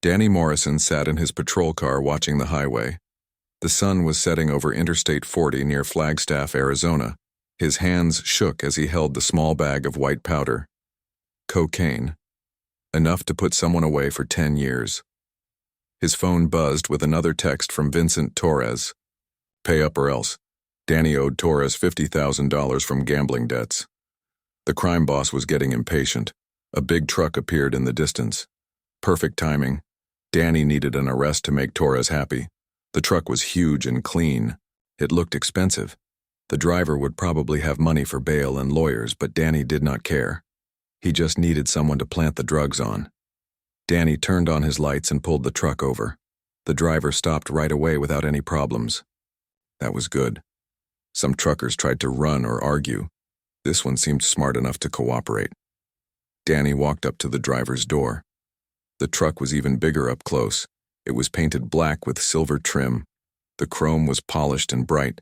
Danny Morrison sat in his patrol car watching the highway. The sun was setting over Interstate 40 near Flagstaff, Arizona. His hands shook as he held the small bag of white powder. Cocaine. Enough to put someone away for 10 years. His phone buzzed with another text from Vincent Torres. Pay up or else. Danny owed Torres $50,000 from gambling debts. The crime boss was getting impatient. A big truck appeared in the distance. Perfect timing. Danny needed an arrest to make Torres happy. The truck was huge and clean. It looked expensive. The driver would probably have money for bail and lawyers, but Danny did not care. He just needed someone to plant the drugs on. Danny turned on his lights and pulled the truck over. The driver stopped right away without any problems. That was good. Some truckers tried to run or argue. This one seemed smart enough to cooperate. Danny walked up to the driver's door. The truck was even bigger up close. It was painted black with silver trim. The chrome was polished and bright.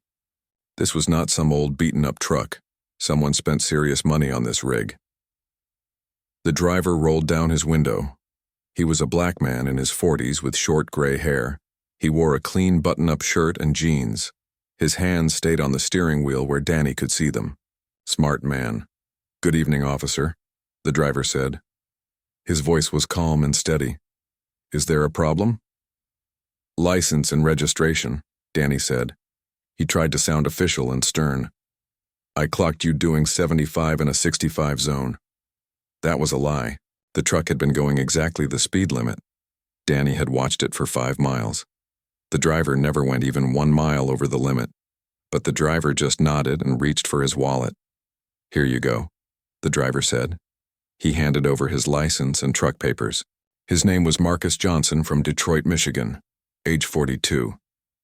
This was not some old beaten-up truck. Someone spent serious money on this rig. The driver rolled down his window. He was a black man in his 40s with short gray hair. He wore a clean button-up shirt and jeans. His hands stayed on the steering wheel where Danny could see them. Smart man. "Good evening, officer," the driver said. His voice was calm and steady. "Is there a problem?" "License and registration," Danny said. He tried to sound official and stern. "I clocked you doing 75 in a 65 zone." That was a lie. The truck had been going exactly the speed limit. Danny had watched it for 5 miles. The driver never went even 1 mile over the limit. But the driver just nodded and reached for his wallet. "Here you go," the driver said. He handed over his license and truck papers. His name was Marcus Johnson from Detroit, Michigan, age 42.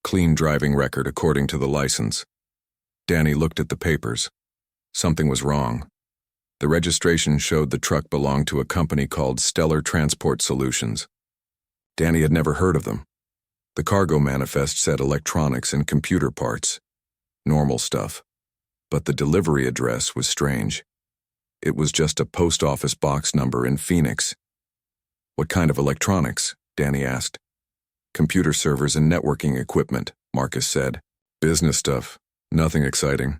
Clean driving record according to the license. Danny looked at the papers. Something was wrong. The registration showed the truck belonged to a company called Stellar Transport Solutions. Danny had never heard of them. The cargo manifest said electronics and computer parts. Normal stuff. But the delivery address was strange. It was just a post office box number in Phoenix. "What kind of electronics?" Danny asked. "Computer servers and networking equipment," Marcus said. "Business stuff. Nothing exciting."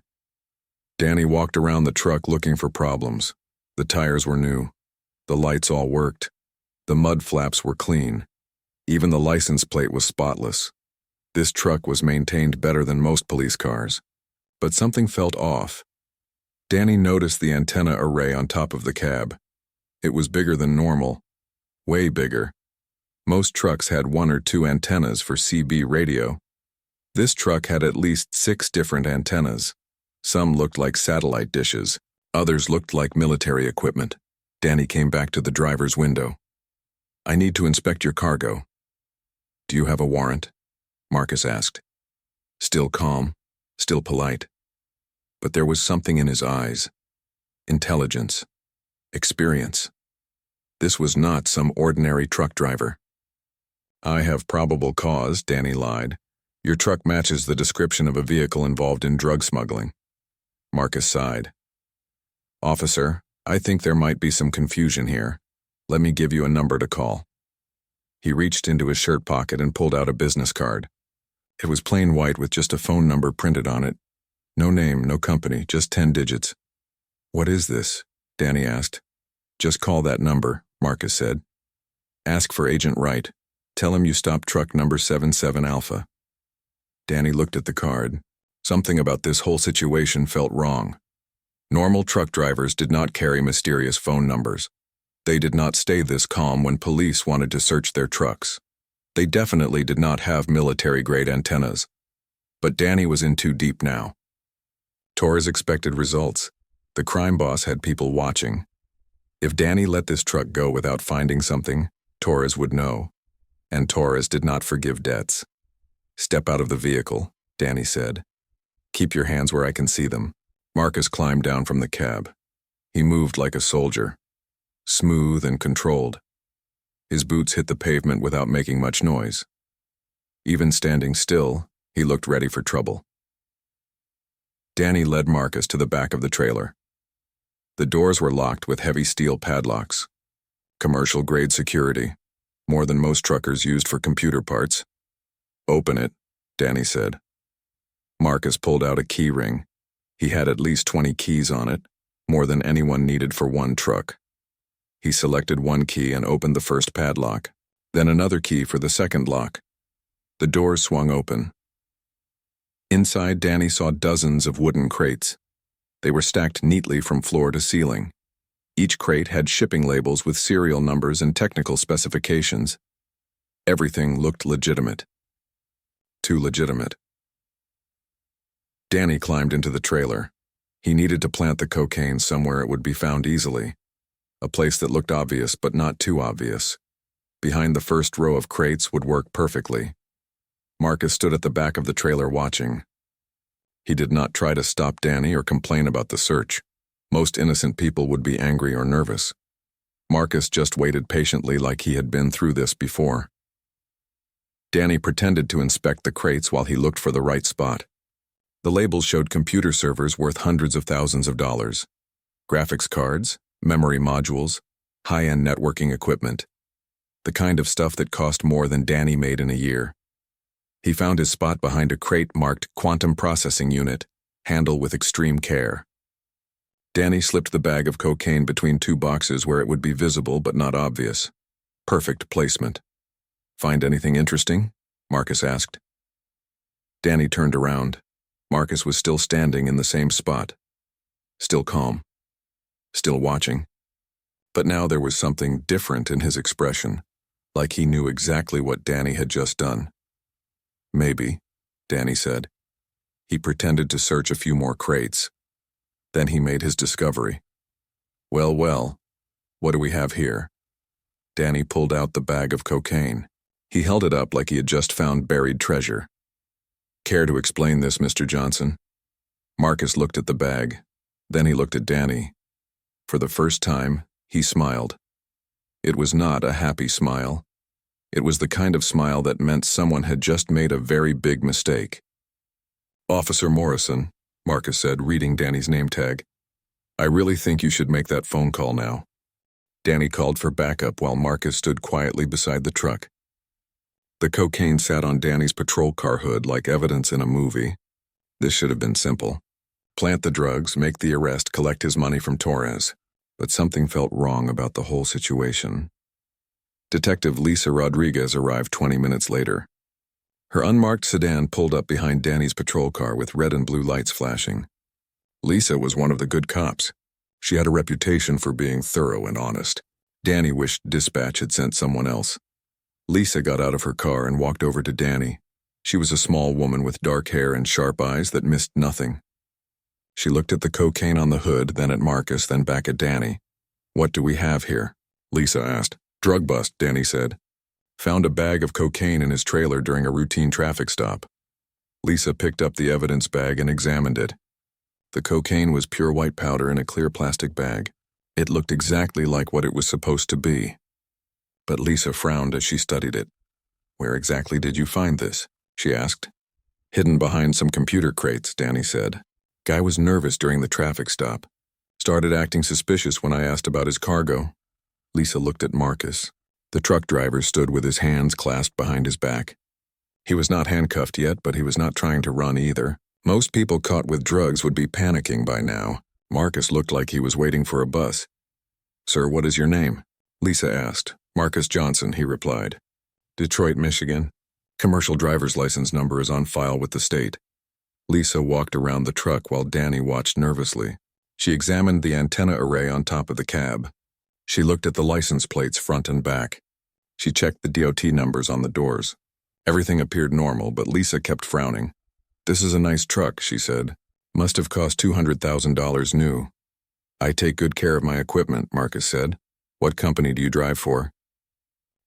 Danny walked around the truck looking for problems. The tires were new. The lights all worked. The mud flaps were clean. Even the license plate was spotless. This truck was maintained better than most police cars. But something felt off. Danny noticed the antenna array on top of the cab. It was bigger than normal. Way bigger. Most trucks had 1 or 2 antennas for CB radio. This truck had at least 6 different antennas. Some looked like satellite dishes. Others looked like military equipment. Danny came back to the driver's window. "I need to inspect your cargo." "Do you have a warrant?" Marcus asked. Still calm, still polite. But there was something in his eyes. Intelligence. Experience. This was not some ordinary truck driver. "I have probable cause," Danny lied. "Your truck matches the description of a vehicle involved in drug smuggling." Marcus sighed. "Officer, I think there might be some confusion here. Let me give you a number to call." He reached into his shirt pocket and pulled out a business card. It was plain white with just a phone number printed on it. No name, no company, just 10 digits. "What is this?" Danny asked. "Just call that number," Marcus said. "Ask for Agent Wright. Tell him you stopped truck number 77 Alpha." Danny looked at the card. Something about this whole situation felt wrong. Normal truck drivers did not carry mysterious phone numbers. They did not stay this calm when police wanted to search their trucks. They definitely did not have military-grade antennas. But Danny was in too deep now. Torres expected results. The crime boss had people watching. If Danny let this truck go without finding something, Torres would know. And Torres did not forgive debts. "Step out of the vehicle," Danny said. "Keep your hands where I can see them." Marcus climbed down from the cab. He moved like a soldier. Smooth and controlled. His boots hit the pavement without making much noise. Even standing still, he looked ready for trouble. Danny led Marcus to the back of the trailer. The doors were locked with heavy steel padlocks. Commercial-grade security. more than most truckers used for computer parts. Open it, Danny said. Marcus pulled out a key ring. He had at least 20 keys on it, more than anyone needed for one truck. He selected one key and opened the first padlock, then another key for the second lock. The doors swung open. Inside, Danny saw dozens of wooden crates. They were stacked neatly from floor to ceiling. Each crate had shipping labels with serial numbers and technical specifications. Everything looked legitimate. Too legitimate. Danny climbed into the trailer. He needed to plant the cocaine somewhere it would be found easily. A place that looked obvious but not too obvious. Behind the first row of crates would work perfectly. Marcus stood at the back of the trailer watching. He did not try to stop Danny or complain about the search. Most innocent people would be angry or nervous. Marcus just waited patiently like he had been through this before. Danny pretended to inspect the crates while he looked for the right spot. The labels showed computer servers worth hundreds of thousands of dollars. Graphics cards, memory modules, high-end networking equipment. The kind of stuff that cost more than Danny made in a year. He found his spot behind a crate marked Quantum Processing Unit, handle with extreme care. Danny slipped the bag of cocaine between two boxes where it would be visible but not obvious. Perfect placement. Find anything interesting? Marcus asked. Danny turned around. Marcus was still standing in the same spot. Still calm. Still watching. But now there was something different in his expression, like he knew exactly what Danny had just done. Maybe, Danny said. He pretended to search a few more crates. Then he made his discovery. Well, what do we have here? Danny pulled out the bag of cocaine. He held it up like he had just found buried treasure. Care to explain this, Mr. Johnson? Marcus looked at the bag. Then he looked at Danny. For the first time, he smiled. It was not a happy smile. It was the kind of smile that meant someone had just made a very big mistake. Officer Morrison, Marcus said, reading Danny's name tag. I really think you should make that phone call now. Danny called for backup while Marcus stood quietly beside the truck. The cocaine sat on Danny's patrol car hood like evidence in a movie. This should have been simple. Plant the drugs, make the arrest, collect his money from Torres. But something felt wrong about the whole situation. Detective Lisa Rodriguez arrived 20 minutes later. Her unmarked sedan pulled up behind Danny's patrol car with red and blue lights flashing. Lisa was one of the good cops. She had a reputation for being thorough and honest. Danny wished dispatch had sent someone else. Lisa got out of her car and walked over to Danny. She was a small woman with dark hair and sharp eyes that missed nothing. She looked at the cocaine on the hood, then at Marcus, then back at Danny. What do we have here? Lisa asked. Drug bust, Danny said. Found a bag of cocaine in his trailer during a routine traffic stop. Lisa picked up the evidence bag and examined it. The cocaine was pure white powder in a clear plastic bag. It looked exactly like what it was supposed to be. But Lisa frowned as she studied it. Where exactly did you find this? She asked. Hidden behind some computer crates, Danny said. Guy was nervous during the traffic stop. Started acting suspicious when I asked about his cargo. Lisa looked at Marcus. The truck driver stood with his hands clasped behind his back. He was not handcuffed yet, but he was not trying to run either. Most people caught with drugs would be panicking by now. Marcus looked like he was waiting for a bus. Sir, what is your name? Lisa asked. Marcus Johnson, he replied. Detroit, Michigan. Commercial driver's license number is on file with the state. Lisa walked around the truck while Danny watched nervously. She examined the antenna array on top of the cab. She looked at the license plates front and back. She checked the DOT numbers on the doors. Everything appeared normal, but Lisa kept frowning. This is a nice truck, she said. Must have cost $200,000 new. I take good care of my equipment, Marcus said. What company do you drive for?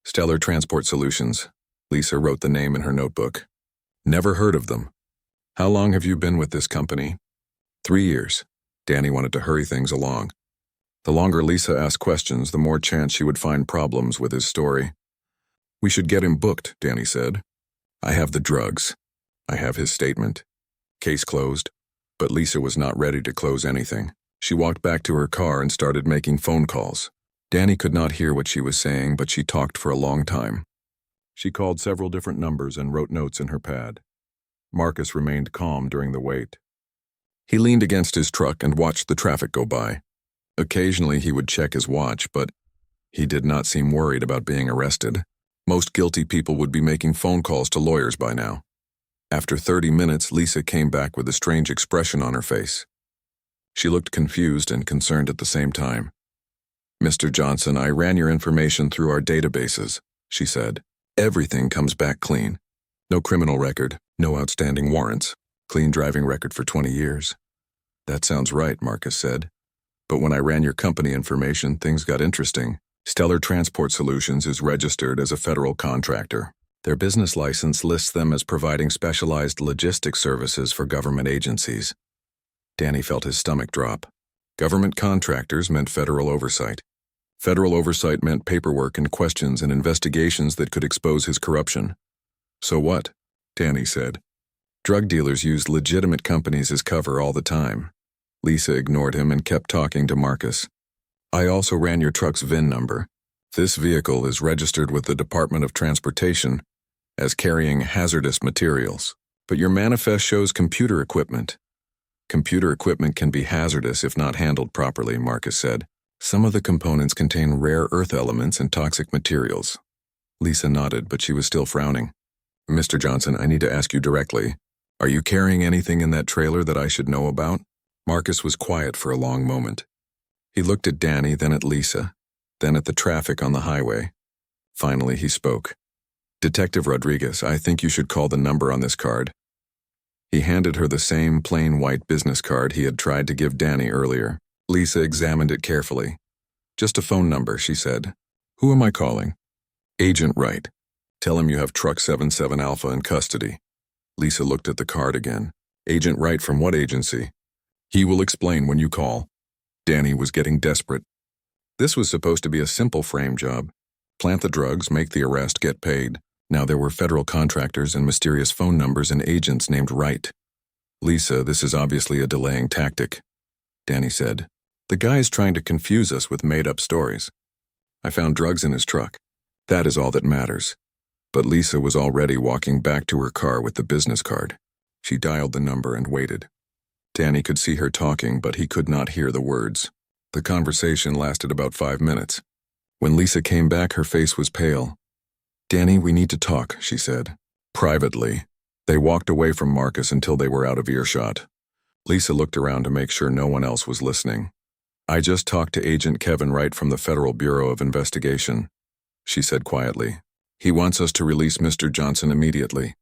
Stellar Transport Solutions. Lisa wrote the name in her notebook. Never heard of them. How long have you been with this company? 3 years. Danny wanted to hurry things along. The longer Lisa asked questions, the more chance she would find problems with his story. We should get him booked, Danny said. I have the drugs. I have his statement. Case closed. But Lisa was not ready to close anything. She walked back to her car and started making phone calls. Danny could not hear what she was saying, but she talked for a long time. She called several different numbers and wrote notes in her pad. Marcus remained calm during the wait. He leaned against his truck and watched the traffic go by. Occasionally he would check his watch, but he did not seem worried about being arrested. Most guilty people would be making phone calls to lawyers by now. After 30 minutes, Lisa came back with a strange expression on her face. She looked confused and concerned at the same time. "Mr. Johnson, I ran your information through our databases," she said. "Everything comes back clean. No criminal record, no outstanding warrants, clean driving record for 20 years. "That sounds right," Marcus said. "But when I ran your company information, things got interesting. Stellar Transport Solutions is registered as a federal contractor. Their business license lists them as providing specialized logistics services for government agencies." Danny felt his stomach drop. Government contractors meant federal oversight. Federal oversight meant paperwork and questions and investigations that could expose his corruption. "So what?" Danny said. "Drug dealers use legitimate companies as cover all the time." Lisa ignored him and kept talking to Marcus. "I also ran your truck's VIN number. This vehicle is registered with the Department of Transportation as carrying hazardous materials. But your manifest shows computer equipment." "Computer equipment can be hazardous if not handled properly," Marcus said. "Some of the components contain rare earth elements and toxic materials." Lisa nodded, but she was still frowning. "Mr. Johnson, I need to ask you directly. Are you carrying anything in that trailer that I should know about?" Marcus was quiet for a long moment. He looked at Danny, then at Lisa, then at the traffic on the highway. Finally, he spoke. "Detective Rodriguez, I think you should call the number on this card." He handed her the same plain white business card he had tried to give Danny earlier. Lisa examined it carefully. "Just a phone number," she said. "Who am I calling?" "Agent Wright. Tell him you have Truck 77 Alpha in custody." Lisa looked at the card again. "Agent Wright from what agency?" "He will explain when you call." Danny was getting desperate. This was supposed to be a simple frame job. Plant the drugs, make the arrest, get paid. Now there were federal contractors and mysterious phone numbers and agents named Wright. "Lisa, this is obviously a delaying tactic," Danny said. "The guy is trying to confuse us with made-up stories. I found drugs in his truck. That is all that matters." But Lisa was already walking back to her car with the business card. She dialed the number and waited. Danny could see her talking, but he could not hear the words. The conversation lasted about 5 minutes. When Lisa came back, her face was pale. "Danny, we need to talk," she said. "Privately." They walked away from Marcus until they were out of earshot. Lisa looked around to make sure no one else was listening. "I just talked to Agent Kevin Wright from the Federal Bureau of Investigation," she said quietly. "He wants us to release Mr. Johnson immediately."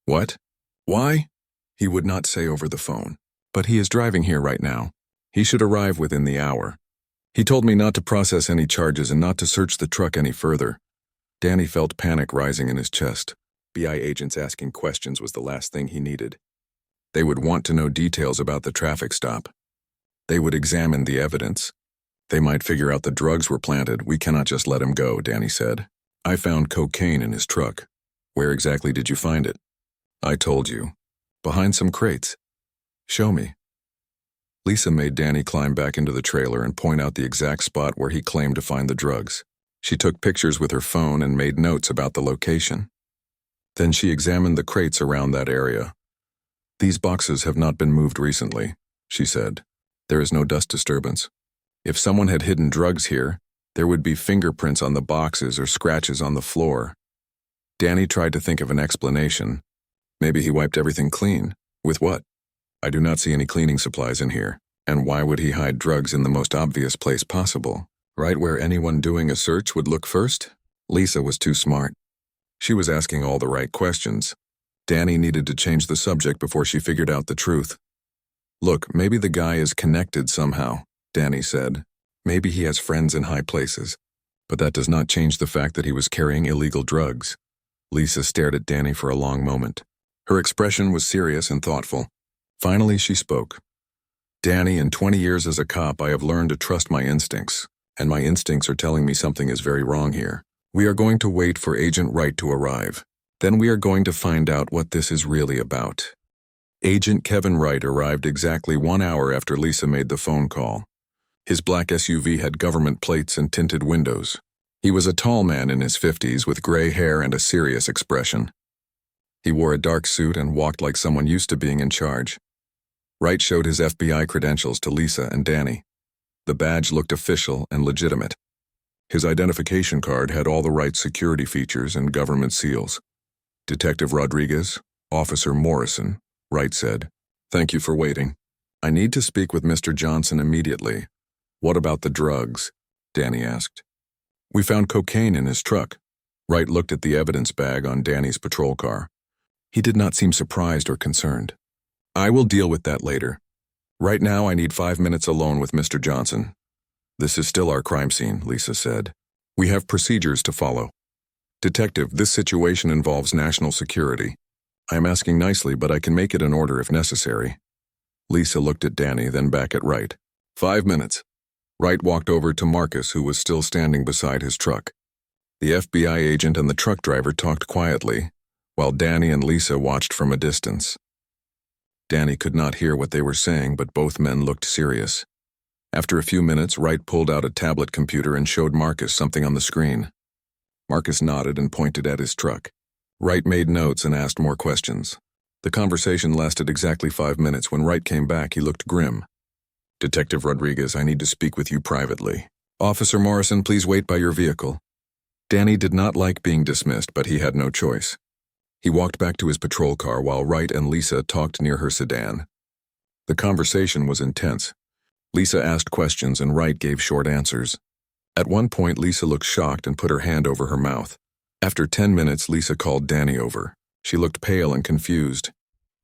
"What? Why?" He would not say over the phone. "But he is driving here right now. He should arrive within the hour. He told me not to process any charges and not to search the truck any further." Danny felt panic rising in his chest. FBI agents asking questions was the last thing he needed. They would want to know details about the traffic stop. They would examine the evidence. They might figure out the drugs were planted. "We cannot just let him go," Danny said. "I found cocaine in his truck." "Where exactly did you find it?" "I told you. Behind some crates." "Show me." Lisa made Danny climb back into the trailer and point out the exact spot where he claimed to find the drugs. She took pictures with her phone and made notes about the location. Then she examined the crates around that area. "These boxes have not been moved recently," she said. "There is no dust disturbance. If someone had hidden drugs here, there would be fingerprints on the boxes or scratches on the floor." Danny tried to think of an explanation. Maybe he wiped everything clean. With what? "I do not see any cleaning supplies in here. And why would he hide drugs in the most obvious place possible? Right where anyone doing a search would look first?" Lisa was too smart. She was asking all the right questions. Danny needed to change the subject before she figured out the truth. "Look, maybe the guy is connected somehow," Danny said. "Maybe he has friends in high places. But that does not change the fact that he was carrying illegal drugs." Lisa stared at Danny for a long moment. Her expression was serious and thoughtful. Finally, she spoke. "Danny, in 20 years as a cop, I have learned to trust my instincts, and my instincts are telling me something is very wrong here. We are going to wait for Agent Wright to arrive. Then we are going to find out what this is really about." Agent Kevin Wright arrived exactly 1 hour after Lisa made the phone call. His black SUV had government plates and tinted windows. He was a tall man in his 50s with gray hair and a serious expression. He wore a dark suit and walked like someone used to being in charge. Wright showed his FBI credentials to Lisa and Danny. The badge looked official and legitimate. His identification card had all the right security features and government seals. "Detective Rodriguez, Officer Morrison," Wright said. "Thank you for waiting. I need to speak with Mr. Johnson immediately." "What about the drugs?" Danny asked. "We found cocaine in his truck." Wright looked at the evidence bag on Danny's patrol car. He did not seem surprised or concerned. "I will deal with that later. Right now I need 5 minutes alone with Mr. Johnson." "This is still our crime scene," Lisa said. "We have procedures to follow." "Detective, this situation involves national security. I am asking nicely, but I can make it in order if necessary." Lisa looked at Danny, then back at Wright. 5 minutes." Wright walked over to Marcus, who was still standing beside his truck. The FBI agent and the truck driver talked quietly, while Danny and Lisa watched from a distance. Danny could not hear what they were saying, but both men looked serious. After a few minutes, Wright pulled out a tablet computer and showed Marcus something on the screen. Marcus nodded and pointed at his truck. Wright made notes and asked more questions. The conversation lasted exactly 5 minutes. When Wright came back, he looked grim. "Detective Rodriguez, I need to speak with you privately." "Officer Morrison, please wait by your vehicle." Danny did not like being dismissed, but he had no choice. He walked back to his patrol car while Wright and Lisa talked near her sedan. The conversation was intense. Lisa asked questions and Wright gave short answers. At one point, Lisa looked shocked and put her hand over her mouth. After 10 minutes, Lisa called Danny over. She looked pale and confused.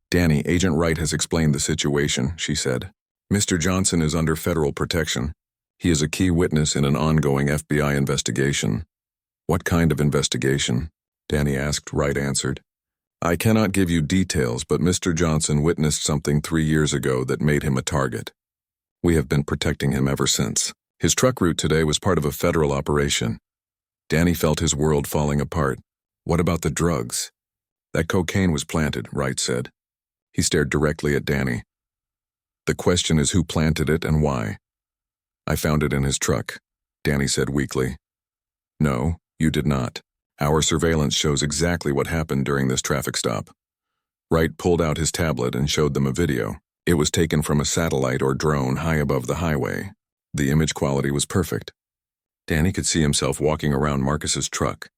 "Danny, Agent Wright has explained the situation," she said. "Mr. Johnson is under federal protection. He is a key witness in an ongoing FBI investigation." "What kind of investigation?" Danny asked. Wright answered. "I cannot give you details, but Mr. Johnson witnessed something 3 years ago that made him a target. We have been protecting him ever since. His truck route today was part of a federal operation." Danny felt his world falling apart. "What about the drugs?" "That cocaine was planted," Wright said. He stared directly at Danny. "The question is who planted it and why." "I found it in his truck," Danny said weakly. "No, you did not. Our surveillance shows exactly what happened during this traffic stop." Wright pulled out his tablet and showed them a video. It was taken from a satellite or drone high above the highway. The image quality was perfect. Danny could see himself walking around Marcus's truck.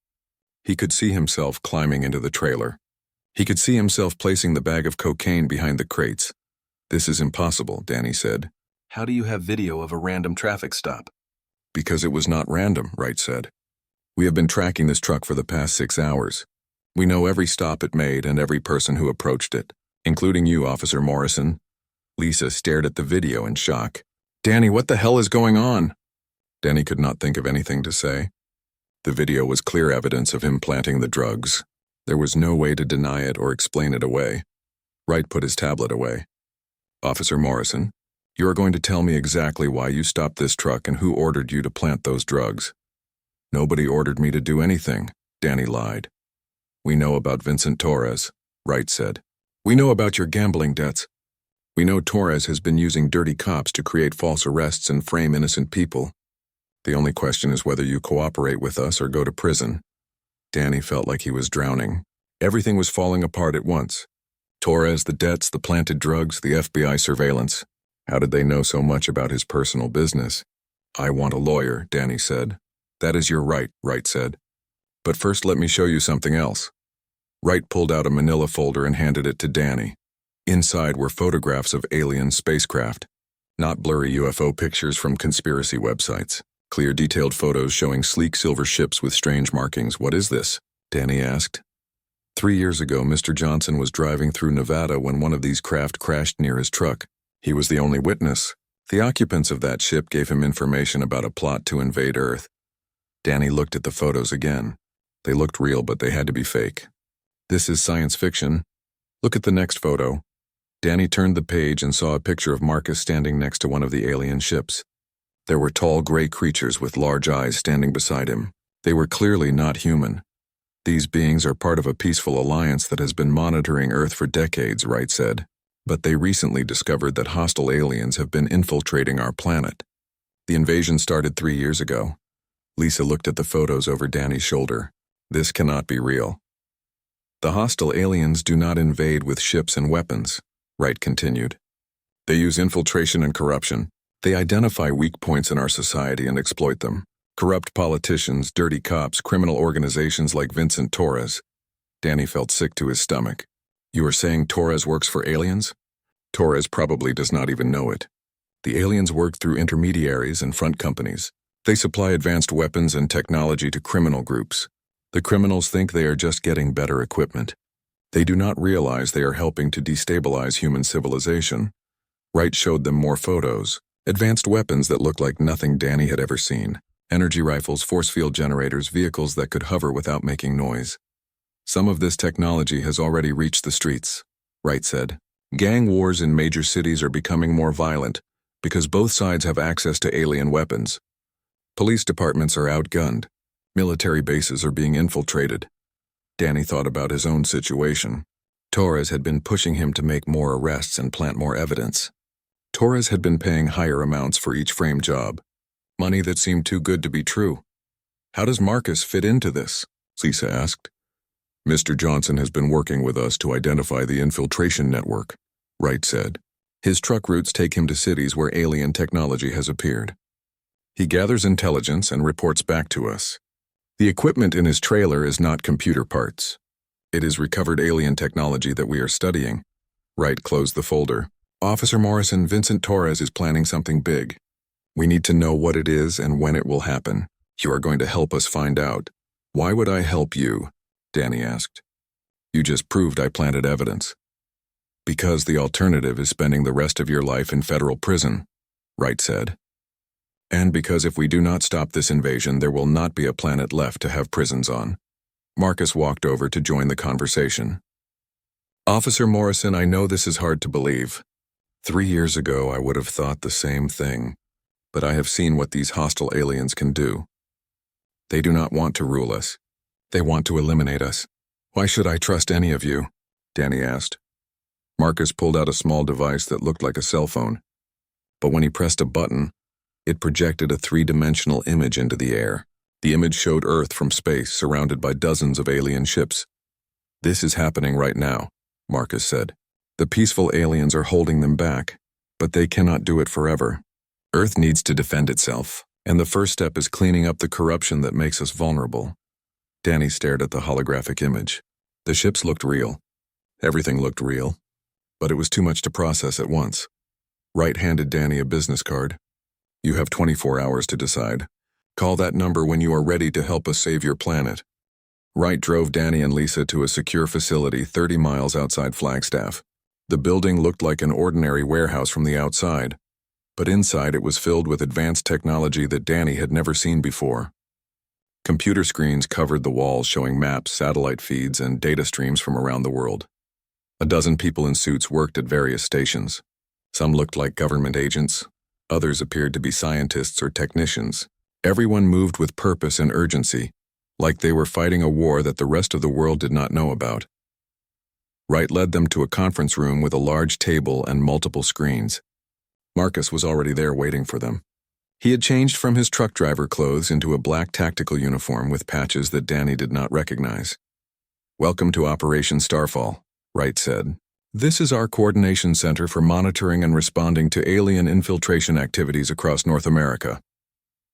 He could see himself climbing into the trailer. He could see himself placing the bag of cocaine behind the crates. "This is impossible," Danny said. "How do you have video of a random traffic stop?" "Because it was not random," Wright said. "We have been tracking this truck for the past 6 hours. We know every stop it made and every person who approached it, including you, Officer Morrison." Lisa stared at the video in shock. "Danny, what the hell is going on?" Danny could not think of anything to say. The video was clear evidence of him planting the drugs. There was no way to deny it or explain it away. Wright put his tablet away. "Officer Morrison, you are going to tell me exactly why you stopped this truck and who ordered you to plant those drugs." "Nobody ordered me to do anything," Danny lied. "We know about Vincent Torres," Wright said. "We know about your gambling debts. We know Torres has been using dirty cops to create false arrests and frame innocent people. The only question is whether you cooperate with us or go to prison." Danny felt like he was drowning. Everything was falling apart at once. Torres, the debts, the planted drugs, the FBI surveillance. How did they know so much about his personal business? "I want a lawyer," Danny said. "That is your right," Wright said. "But first let me show you something else." Wright pulled out a manila folder and handed it to Danny. Inside were photographs of alien spacecraft. Not blurry UFO pictures from conspiracy websites. Clear, detailed photos showing sleek silver ships with strange markings. "What is this?" Danny asked. 3 years ago, Mr. Johnson was driving through Nevada when one of these craft crashed near his truck. He was the only witness. The occupants of that ship gave him information about a plot to invade Earth. Danny looked at the photos again. They looked real, but they had to be fake. "This is science fiction. Look at the next photo." Danny turned the page and saw a picture of Marcus standing next to one of the alien ships. There were tall gray creatures with large eyes standing beside him. They were clearly not human. "These beings are part of a peaceful alliance that has been monitoring Earth for decades," Wright said. "But they recently discovered that hostile aliens have been infiltrating our planet. The invasion started 3 years ago. Lisa looked at the photos over Danny's shoulder. This cannot be real. The hostile aliens do not invade with ships and weapons, Wright continued. They use infiltration and corruption. They identify weak points in our society and exploit them. Corrupt politicians, dirty cops, criminal organizations like Vincent Torres. Danny felt sick to his stomach. You are saying Torres works for aliens? Torres probably does not even know it. The aliens work through intermediaries and front companies. They supply advanced weapons and technology to criminal groups. The criminals think they are just getting better equipment. They do not realize they are helping to destabilize human civilization. Wright showed them more photos. Advanced weapons that looked like nothing Danny had ever seen. Energy rifles, force field generators, vehicles that could hover without making noise. Some of this technology has already reached the streets, Wright said. Gang wars in major cities are becoming more violent because both sides have access to alien weapons. Police departments are outgunned. Military bases are being infiltrated. Danny thought about his own situation. Torres had been pushing him to make more arrests and plant more evidence. Torres had been paying higher amounts for each frame job. Money that seemed too good to be true. How does Marcus fit into this? Lisa asked. Mr. Johnson has been working with us to identify the infiltration network, Wright said. His truck routes take him to cities where alien technology has appeared. He gathers intelligence and reports back to us. The equipment in his trailer is not computer parts. It is recovered alien technology that we are studying. Wright closed the folder. Officer Morrison, Vincent Torres is planning something big. We need to know what it is and when it will happen. You are going to help us find out. Why would I help you? Danny asked. You just proved I planted evidence. Because the alternative is spending the rest of your life in federal prison, Wright said. And because if we do not stop this invasion, there will not be a planet left to have prisons on. Marcus walked over to join the conversation. Officer Morrison, I know this is hard to believe. 3 years ago, I would have thought the same thing. But I have seen what these hostile aliens can do. They do not want to rule us. They want to eliminate us. Why should I trust any of you? Danny asked. Marcus pulled out a small device that looked like a cell phone. But when he pressed a button, it projected a 3-dimensional image into the air. The image showed Earth from space, surrounded by dozens of alien ships. This is happening right now, Marcus said. The peaceful aliens are holding them back, but they cannot do it forever. Earth needs to defend itself, and the first step is cleaning up the corruption that makes us vulnerable. Danny stared at the holographic image. The ships looked real. Everything looked real. But it was too much to process at once. Wright handed Danny a business card. You have 24 hours to decide. Call that number when you are ready to help us save your planet. Wright drove Danny and Lisa to a secure facility 30 miles outside Flagstaff. The building looked like an ordinary warehouse from the outside, but inside it was filled with advanced technology that Danny had never seen before. Computer screens covered the walls showing maps, satellite feeds, and data streams from around the world. A dozen people in suits worked at various stations. Some looked like government agents. Others appeared to be scientists or technicians. Everyone moved with purpose and urgency, like they were fighting a war that the rest of the world did not know about. Wright led them to a conference room with a large table and multiple screens. Marcus was already there waiting for them. He had changed from his truck driver clothes into a black tactical uniform with patches that Danny did not recognize. Welcome to Operation Starfall, Wright said. This is our coordination center for monitoring and responding to alien infiltration activities across North America.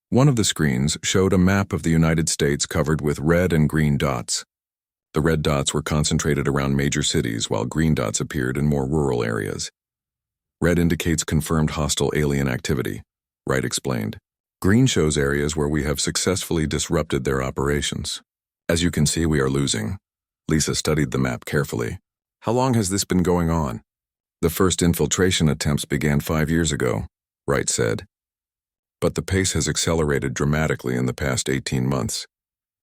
One of the screens showed a map of the United States covered with red and green dots. The red dots were concentrated around major cities, while green dots appeared in more rural areas. Red indicates confirmed hostile alien activity, Wright explained. Green shows areas where we have successfully disrupted their operations. As you can see, we are losing. Lisa studied the map carefully. How long has this been going on? The first infiltration attempts began 5 years ago, Wright said. But the pace has accelerated dramatically in the past 18 months.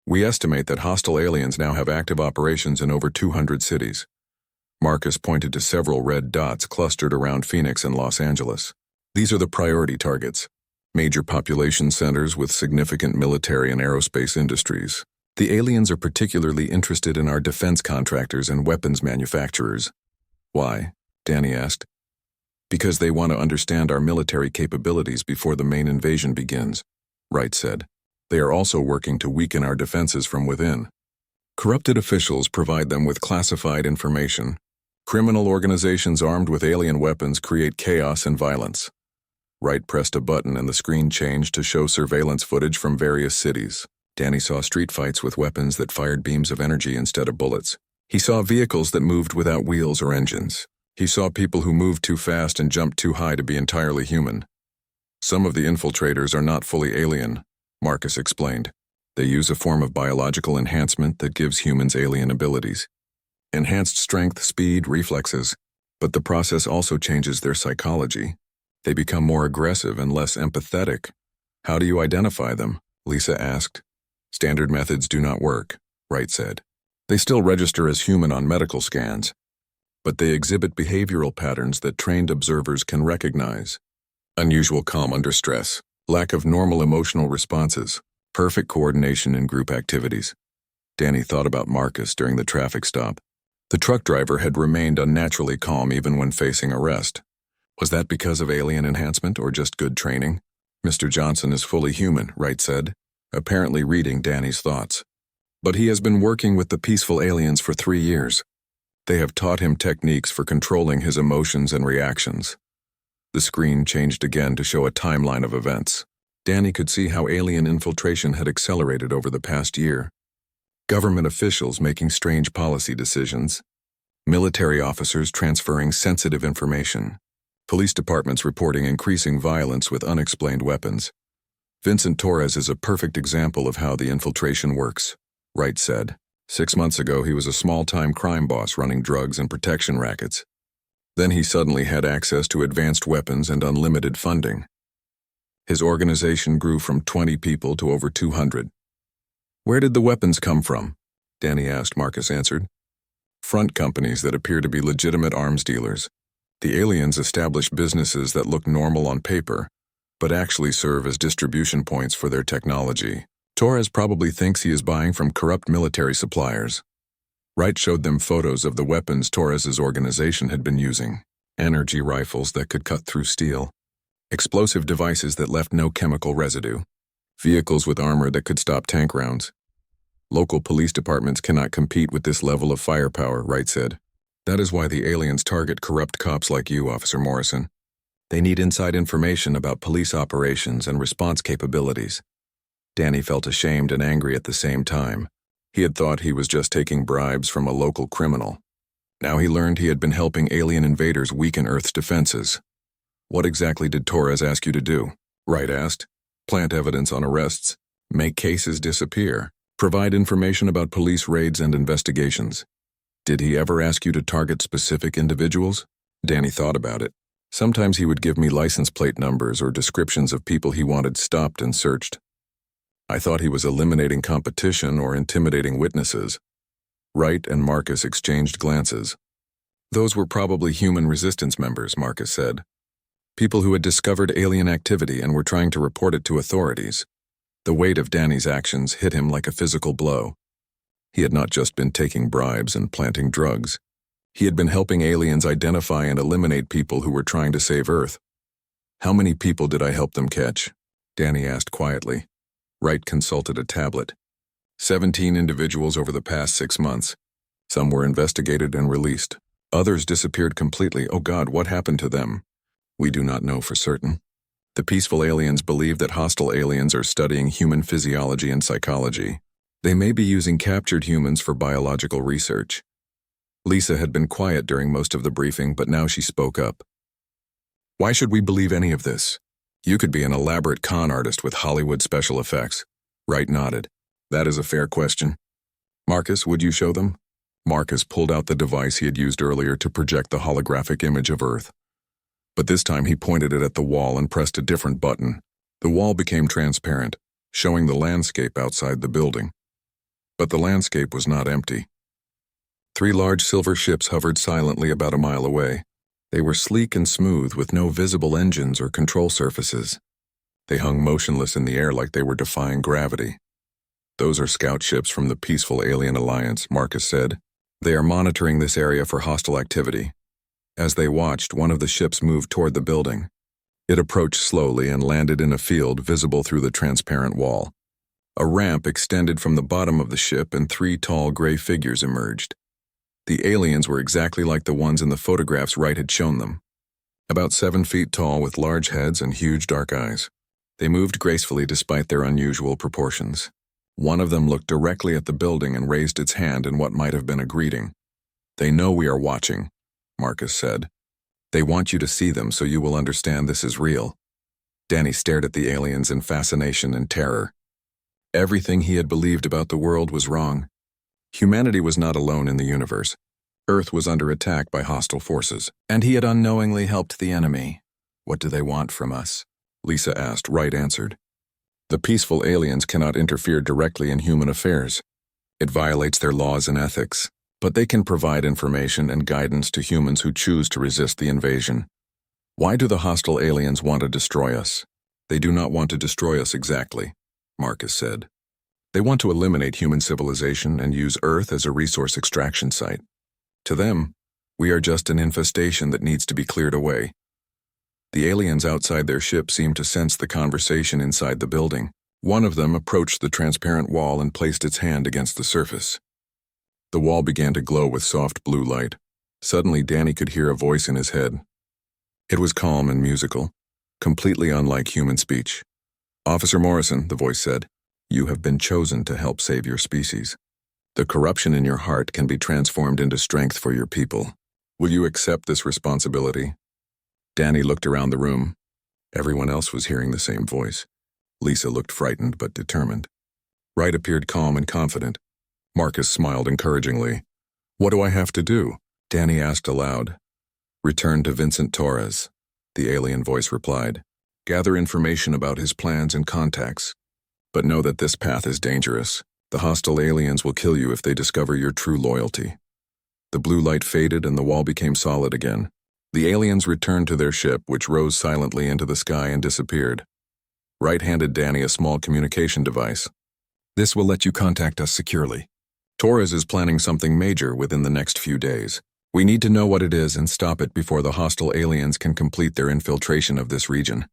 We estimate that hostile aliens now have active operations in over 200 cities. Marcus pointed to several red dots clustered around Phoenix and Los Angeles. These are the priority targets, major population centers with significant military and aerospace industries. The aliens are particularly interested in our defense contractors and weapons manufacturers. Why? Danny asked. Because they want to understand our military capabilities before the main invasion begins, Wright said. They are also working to weaken our defenses from within. Corrupted officials provide them with classified information. Criminal organizations armed with alien weapons create chaos and violence. Wright pressed a button and the screen changed to show surveillance footage from various cities. Danny saw street fights with weapons that fired beams of energy instead of bullets. He saw vehicles that moved without wheels or engines. He saw people who moved too fast and jumped too high to be entirely human. Some of the infiltrators are not fully alien, Marcus explained. They use a form of biological enhancement that gives humans alien abilities. Enhanced strength, speed, reflexes. But the process also changes their psychology. They become more aggressive and less empathetic. How do you identify them? Lisa asked. Standard methods do not work, Wright said. They still register as human on medical scans, but they exhibit behavioral patterns that trained observers can recognize. Unusual calm under stress, lack of normal emotional responses, perfect coordination in group activities. Danny thought about Marcus during the traffic stop. The truck driver had remained unnaturally calm even when facing arrest. Was that because of alien enhancement or just good training? Mr. Johnson is fully human, Wright said, apparently reading Danny's thoughts. But he has been working with the peaceful aliens for 3 years. They have taught him techniques for controlling his emotions and reactions. The screen changed again to show a timeline of events. Danny could see how alien infiltration had accelerated over the past year. Government officials making strange policy decisions. Military officers transferring sensitive information. Police departments reporting increasing violence with unexplained weapons. Vincent Torres is a perfect example of how the infiltration works, Wright said. 6 months ago, he was a small-time crime boss running drugs and protection rackets. Then he suddenly had access to advanced weapons and unlimited funding. His organization grew from 20 people to over 200. Where did the weapons come from? Danny asked. Marcus answered. Front companies that appear to be legitimate arms dealers. The aliens establish businesses that look normal on paper, but actually serve as distribution points for their technology. Torres probably thinks he is buying from corrupt military suppliers. Wright showed them photos of the weapons Torres's organization had been using. Energy rifles that could cut through steel. Explosive devices that left no chemical residue. Vehicles with armor that could stop tank rounds. Local police departments cannot compete with this level of firepower, Wright said. That is why the aliens target corrupt cops like you, Officer Morrison. They need inside information about police operations and response capabilities. Danny felt ashamed and angry at the same time. He had thought he was just taking bribes from a local criminal. Now he learned he had been helping alien invaders weaken Earth's defenses. What exactly did Torres ask you to do? Wright asked. Plant evidence on arrests, make cases disappear, provide information about police raids and investigations. Did he ever ask you to target specific individuals? Danny thought about it. Sometimes he would give me license plate numbers or descriptions of people he wanted stopped and searched. I thought he was eliminating competition or intimidating witnesses. Wright and Marcus exchanged glances. Those were probably human resistance members, Marcus said. People who had discovered alien activity and were trying to report it to authorities. The weight of Danny's actions hit him like a physical blow. He had not just been taking bribes and planting drugs. He had been helping aliens identify and eliminate people who were trying to save Earth. How many people did I help them catch? Danny asked quietly. Wright consulted a tablet. 17 individuals over the past 6 months. Some were investigated and released. Others disappeared completely. Oh God, what happened to them? We do not know for certain. The peaceful aliens believe that hostile aliens are studying human physiology and psychology. They may be using captured humans for biological research. Lisa had been quiet during most of the briefing, but now she spoke up. Why should we believe any of this? You could be an elaborate con artist with Hollywood special effects. Wright nodded. That is a fair question. Marcus, would you show them? Marcus pulled out the device he had used earlier to project the holographic image of Earth. But this time he pointed it at the wall and pressed a different button. The wall became transparent, showing the landscape outside the building. But the landscape was not empty. 3 large silver ships hovered silently about a mile away. They were sleek and smooth with no visible engines or control surfaces. They hung motionless in the air like they were defying gravity. Those are scout ships from the Peaceful Alien Alliance, Marcus said. They are monitoring this area for hostile activity. As they watched, one of the ships moved toward the building. It approached slowly and landed in a field visible through the transparent wall. A ramp extended from the bottom of the ship and 3 tall gray figures emerged. The aliens were exactly like the ones in the photographs Wright had shown them. About 7 feet tall with large heads and huge dark eyes. They moved gracefully despite their unusual proportions. One of them looked directly at the building and raised its hand in what might have been a greeting. "They know we are watching," Marcus said. "They want you to see them so you will understand this is real." Danny stared at the aliens in fascination and terror. Everything he had believed about the world was wrong. Humanity was not alone in the universe. Earth was under attack by hostile forces, and he had unknowingly helped the enemy. "What do they want from us?" Lisa asked. Wright answered. "The peaceful aliens cannot interfere directly in human affairs. It violates their laws and ethics, but they can provide information and guidance to humans who choose to resist the invasion." "Why do the hostile aliens want to destroy us?" "They do not want to destroy us exactly," Marcus said. "They want to eliminate human civilization and use Earth as a resource extraction site. To them, we are just an infestation that needs to be cleared away." The aliens outside their ship seemed to sense the conversation inside the building. One of them approached the transparent wall and placed its hand against the surface. The wall began to glow with soft blue light. Suddenly, Danny could hear a voice in his head. It was calm and musical, completely unlike human speech. "Officer Morrison," the voice said, "you have been chosen to help save your species. The corruption in your heart can be transformed into strength for your people. Will you accept this responsibility?" Danny looked around the room. Everyone else was hearing the same voice. Lisa looked frightened but determined. Wright appeared calm and confident. Marcus smiled encouragingly. "What do I have to do?" Danny asked aloud. "Return to Vincent Torres," the alien voice replied. "Gather information about his plans and contacts. But know that this path is dangerous. The hostile aliens will kill you if they discover your true loyalty." The blue light faded and the wall became solid again. The aliens returned to their ship, which rose silently into the sky and disappeared. Wright handed Danny a small communication device. "This will let you contact us securely. Torres is planning something major within the next few days. We need to know what it is and stop it before the hostile aliens can complete their infiltration of this region."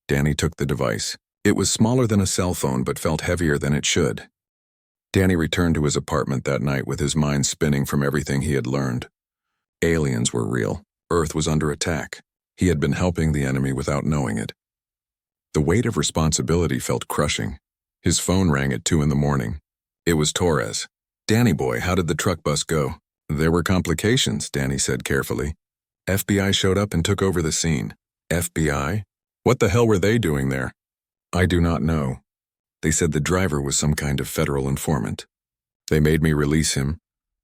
Danny took the device. It was smaller than a cell phone but felt heavier than it should. Danny returned to his apartment that night with his mind spinning from everything he had learned. Aliens were real. Earth was under attack. He had been helping the enemy without knowing it. The weight of responsibility felt crushing. His phone rang at 2 in the morning. It was Torres. "Danny boy, how did the truck bus go?" "There were complications," Danny said carefully. "FBI showed up and took over the scene." "FBI? What the hell were they doing there?" "I do not know. They said the driver was some kind of federal informant. They made me release him."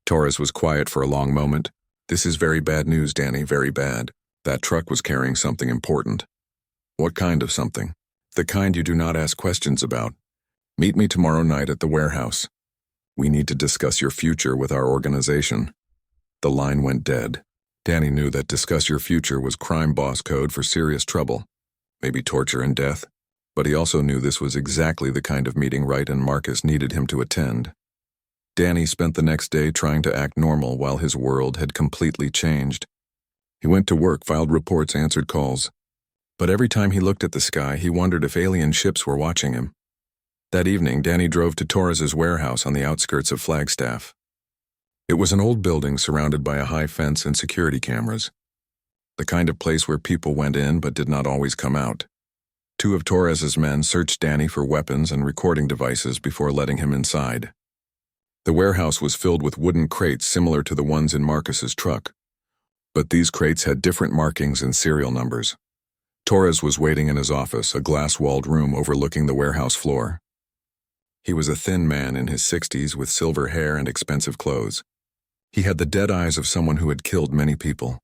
Torres was quiet for a long moment. "This is very bad news, Danny, very bad. That truck was carrying something important." "What kind of something?" "The kind you do not ask questions about. Meet me tomorrow night at the warehouse. We need to discuss your future with our organization." The line went dead. Danny knew that discuss your future was crime boss code for serious trouble, maybe torture and death. But he also knew this was exactly the kind of meeting Wright and Marcus needed him to attend. Danny spent the next day trying to act normal while his world had completely changed. He went to work, filed reports, answered calls. But every time he looked at the sky, he wondered if alien ships were watching him. That evening, Danny drove to Torres's warehouse on the outskirts of Flagstaff. It was an old building surrounded by a high fence and security cameras. The kind of place where people went in but did not always come out. 2 of Torres's men searched Danny for weapons and recording devices before letting him inside. The warehouse was filled with wooden crates similar to the ones in Marcus's truck. But these crates had different markings and serial numbers. Torres was waiting in his office, a glass-walled room overlooking the warehouse floor. He was a thin man in his 60s with silver hair and expensive clothes. He had the dead eyes of someone who had killed many people.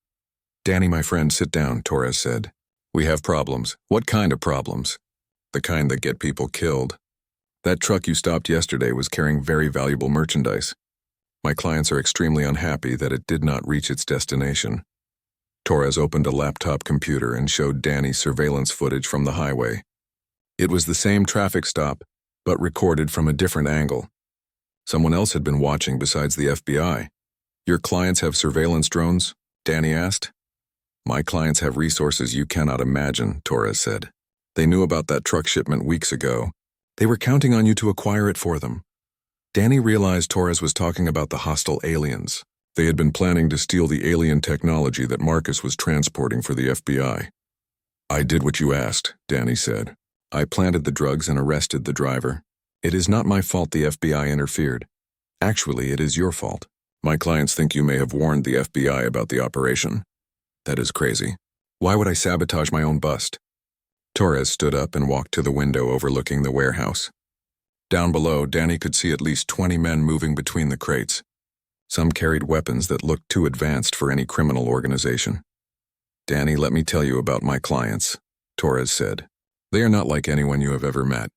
"Danny, my friend, sit down," Torres said. "We have problems." "What kind of problems?" "The kind that get people killed. That truck you stopped yesterday was carrying very valuable merchandise. My clients are extremely unhappy that it did not reach its destination." Torres opened a laptop computer and showed Danny surveillance footage from the highway. It was the same traffic stop, but recorded from a different angle. Someone else had been watching besides the FBI. "Your clients have surveillance drones?" Danny asked. My clients have resources you cannot imagine, Torres said. They knew about that truck shipment weeks ago. They were counting on you to acquire it for them. Danny realized Torres was talking about the hostile aliens. They had been planning to steal the alien technology that Marcus was transporting for the FBI. I did what you asked, Danny said. I planted the drugs and arrested the driver. It is not my fault the FBI interfered. Actually, it is your fault. My clients think you may have warned the FBI about the operation. That is crazy. Why would I sabotage my own bust? Torres stood up and walked to the window overlooking the warehouse. Down below, Danny could see at least 20 men moving between the crates. Some carried weapons that looked too advanced for any criminal organization. Danny, let me tell you about my clients, Torres said. They are not like anyone you have ever met.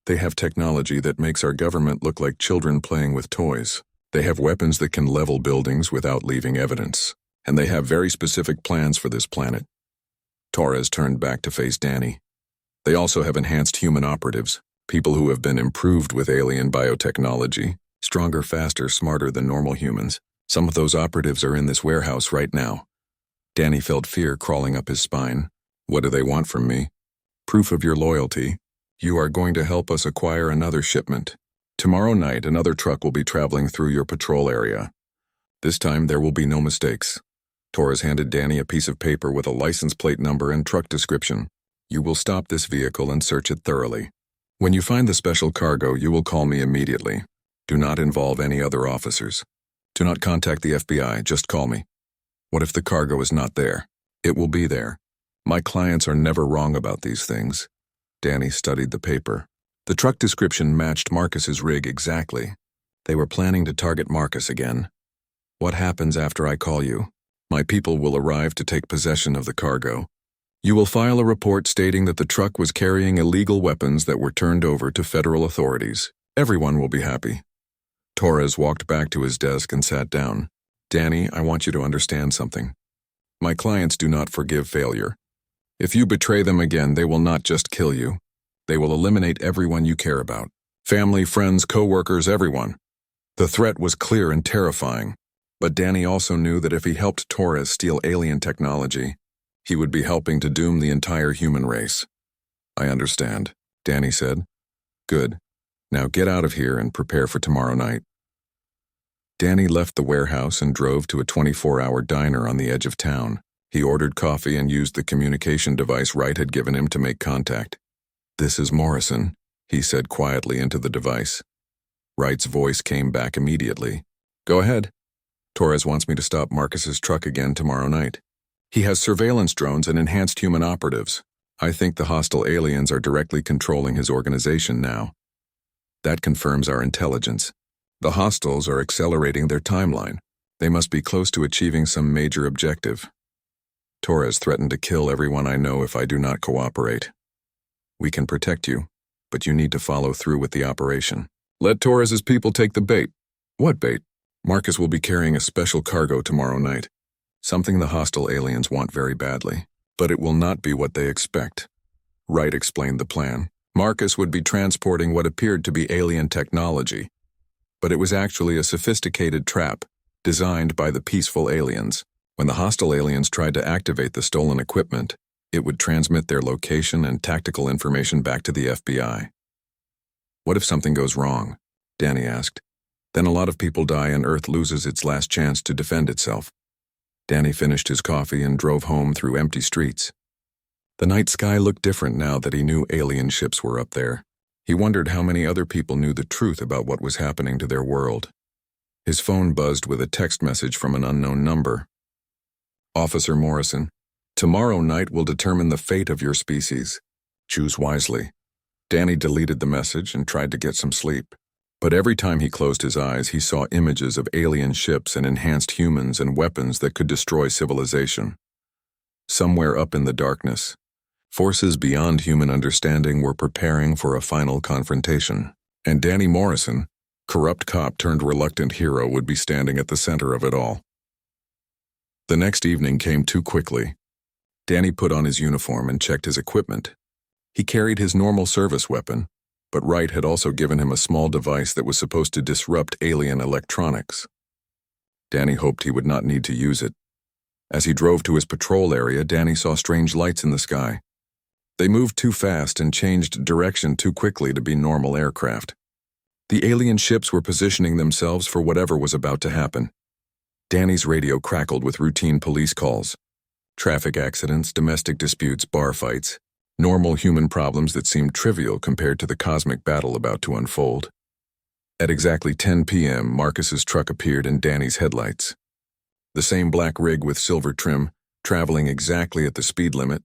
They have technology that makes our government look like children playing with toys. They have weapons that can level buildings without leaving evidence. And they have very specific plans for this planet. Torres turned back to face Danny. They also have enhanced human operatives, people who have been improved with alien biotechnology, stronger, faster, smarter than normal humans. Some of those operatives are in this warehouse right now. Danny felt fear crawling up his spine. What do they want from me? Proof of your loyalty. You are going to help us acquire another shipment. Tomorrow night, another truck will be traveling through your patrol area. This time, there will be no mistakes. Torres handed Danny a piece of paper with a license plate number and truck description. You will stop this vehicle and search it thoroughly. When you find the special cargo, you will call me immediately. Do not involve any other officers. Do not contact the FBI, just call me. What if the cargo is not there? It will be there. My clients are never wrong about these things. Danny studied the paper. The truck description matched Marcus's rig exactly. They were planning to target Marcus again. What happens after I call you? My people will arrive to take possession of the cargo. You will file a report stating that the truck was carrying illegal weapons that were turned over to federal authorities. Everyone will be happy. Torres walked back to his desk and sat down. Danny, I want you to understand something. My clients do not forgive failure. If you betray them again, they will not just kill you. They will eliminate everyone you care about. Family, friends, co-workers, everyone. The threat was clear and terrifying. But Danny also knew that if he helped Torres steal alien technology, he would be helping to doom the entire human race. I understand, Danny said. Good. Now get out of here and prepare for tomorrow night. Danny left the warehouse and drove to a 24-hour diner on the edge of town. He ordered coffee and used the communication device Wright had given him to make contact. This is Morrison, he said quietly into the device. Wright's voice came back immediately. Go ahead. Torres wants me to stop Marcus's truck again tomorrow night. He has surveillance drones and enhanced human operatives. I think the hostile aliens are directly controlling his organization now. That confirms our intelligence. The hostiles are accelerating their timeline. They must be close to achieving some major objective. Torres threatened to kill everyone I know if I do not cooperate. We can protect you, but you need to follow through with the operation. Let Torres's people take the bait. What bait? Marcus will be carrying a special cargo tomorrow night. Something the hostile aliens want very badly, but it will not be what they expect. Wright explained the plan. Marcus would be transporting what appeared to be alien technology, but it was actually a sophisticated trap designed by the peaceful aliens. When the hostile aliens tried to activate the stolen equipment, it would transmit their location and tactical information back to the FBI. What if something goes wrong? Danny asked. Then a lot of people die and Earth loses its last chance to defend itself. Danny finished his coffee and drove home through empty streets. The night sky looked different now that he knew alien ships were up there. He wondered how many other people knew the truth about what was happening to their world. His phone buzzed with a text message from an unknown number. Officer Morrison, tomorrow night will determine the fate of your species. Choose wisely. Danny deleted the message and tried to get some sleep. But every time he closed his eyes, he saw images of alien ships and enhanced humans and weapons that could destroy civilization. Somewhere up in the darkness, forces beyond human understanding were preparing for a final confrontation. And Danny Morrison, corrupt cop turned reluctant hero, would be standing at the center of it all. The next evening came too quickly. Danny put on his uniform and checked his equipment. He carried his normal service weapon, but Wright had also given him a small device that was supposed to disrupt alien electronics. Danny hoped he would not need to use it. As he drove to his patrol area, Danny saw strange lights in the sky. They moved too fast and changed direction too quickly to be normal aircraft. The alien ships were positioning themselves for whatever was about to happen. Danny's radio crackled with routine police calls. Traffic accidents, domestic disputes, bar fights. Normal human problems that seemed trivial compared to the cosmic battle about to unfold. At exactly 10 p.m., Marcus's truck appeared in Danny's headlights. The same black rig with silver trim, traveling exactly at the speed limit.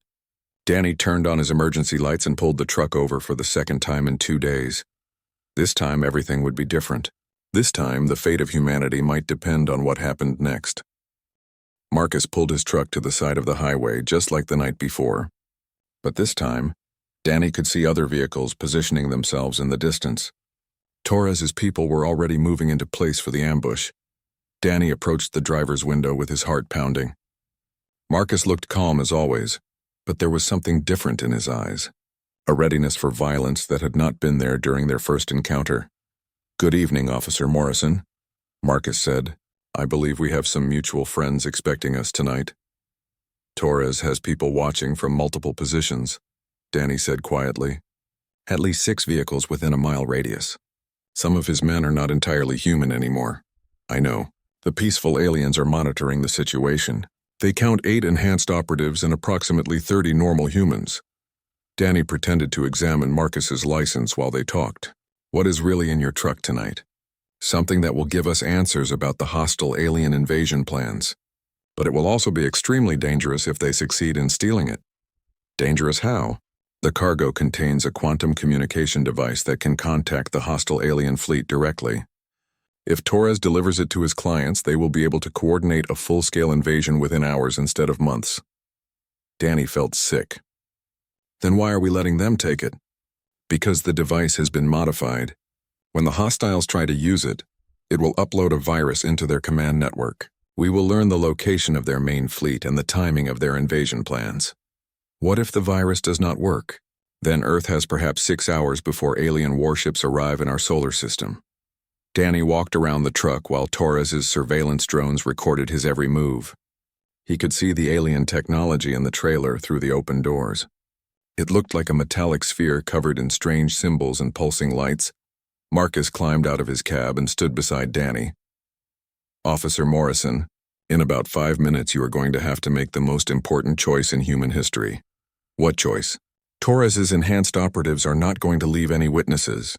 Danny turned on his emergency lights and pulled the truck over for the second time in 2 days. This time, everything would be different. This time, the fate of humanity might depend on what happened next. Marcus pulled his truck to the side of the highway, just like the night before. But this time, Danny could see other vehicles positioning themselves in the distance. Torres's people were already moving into place for the ambush. Danny approached the driver's window with his heart pounding. Marcus looked calm as always, but there was something different in his eyes. A readiness for violence that had not been there during their first encounter. "Good evening, Officer Morrison," Marcus said. "I believe we have some mutual friends expecting us tonight." "Torres has people watching from multiple positions," Danny said quietly. "At least 6 vehicles within a mile radius. Some of his men are not entirely human anymore. I know. The peaceful aliens are monitoring the situation. They count 8 enhanced operatives and approximately 30 normal humans." Danny pretended to examine Marcus's license while they talked. "What is really in your truck tonight?" "Something that will give us answers about the hostile alien invasion plans. But it will also be extremely dangerous if they succeed in stealing it." "Dangerous how?" "The cargo contains a quantum communication device that can contact the hostile alien fleet directly. If Torres delivers it to his clients, they will be able to coordinate a full-scale invasion within hours instead of months." Danny felt sick. "Then why are we letting them take it?" "Because the device has been modified. When the hostiles try to use it, it will upload a virus into their command network. We will learn the location of their main fleet and the timing of their invasion plans. What if the virus does not work? Then Earth has perhaps 6 hours before alien warships arrive in our solar system." Danny walked around the truck while Torres's surveillance drones recorded his every move. He could see the alien technology in the trailer through the open doors. It looked like a metallic sphere covered in strange symbols and pulsing lights. Marcus climbed out of his cab and stood beside Danny. "Officer Morrison, in about 5 minutes you are going to have to make the most important choice in human history." "What choice?" "Torres's enhanced operatives are not going to leave any witnesses.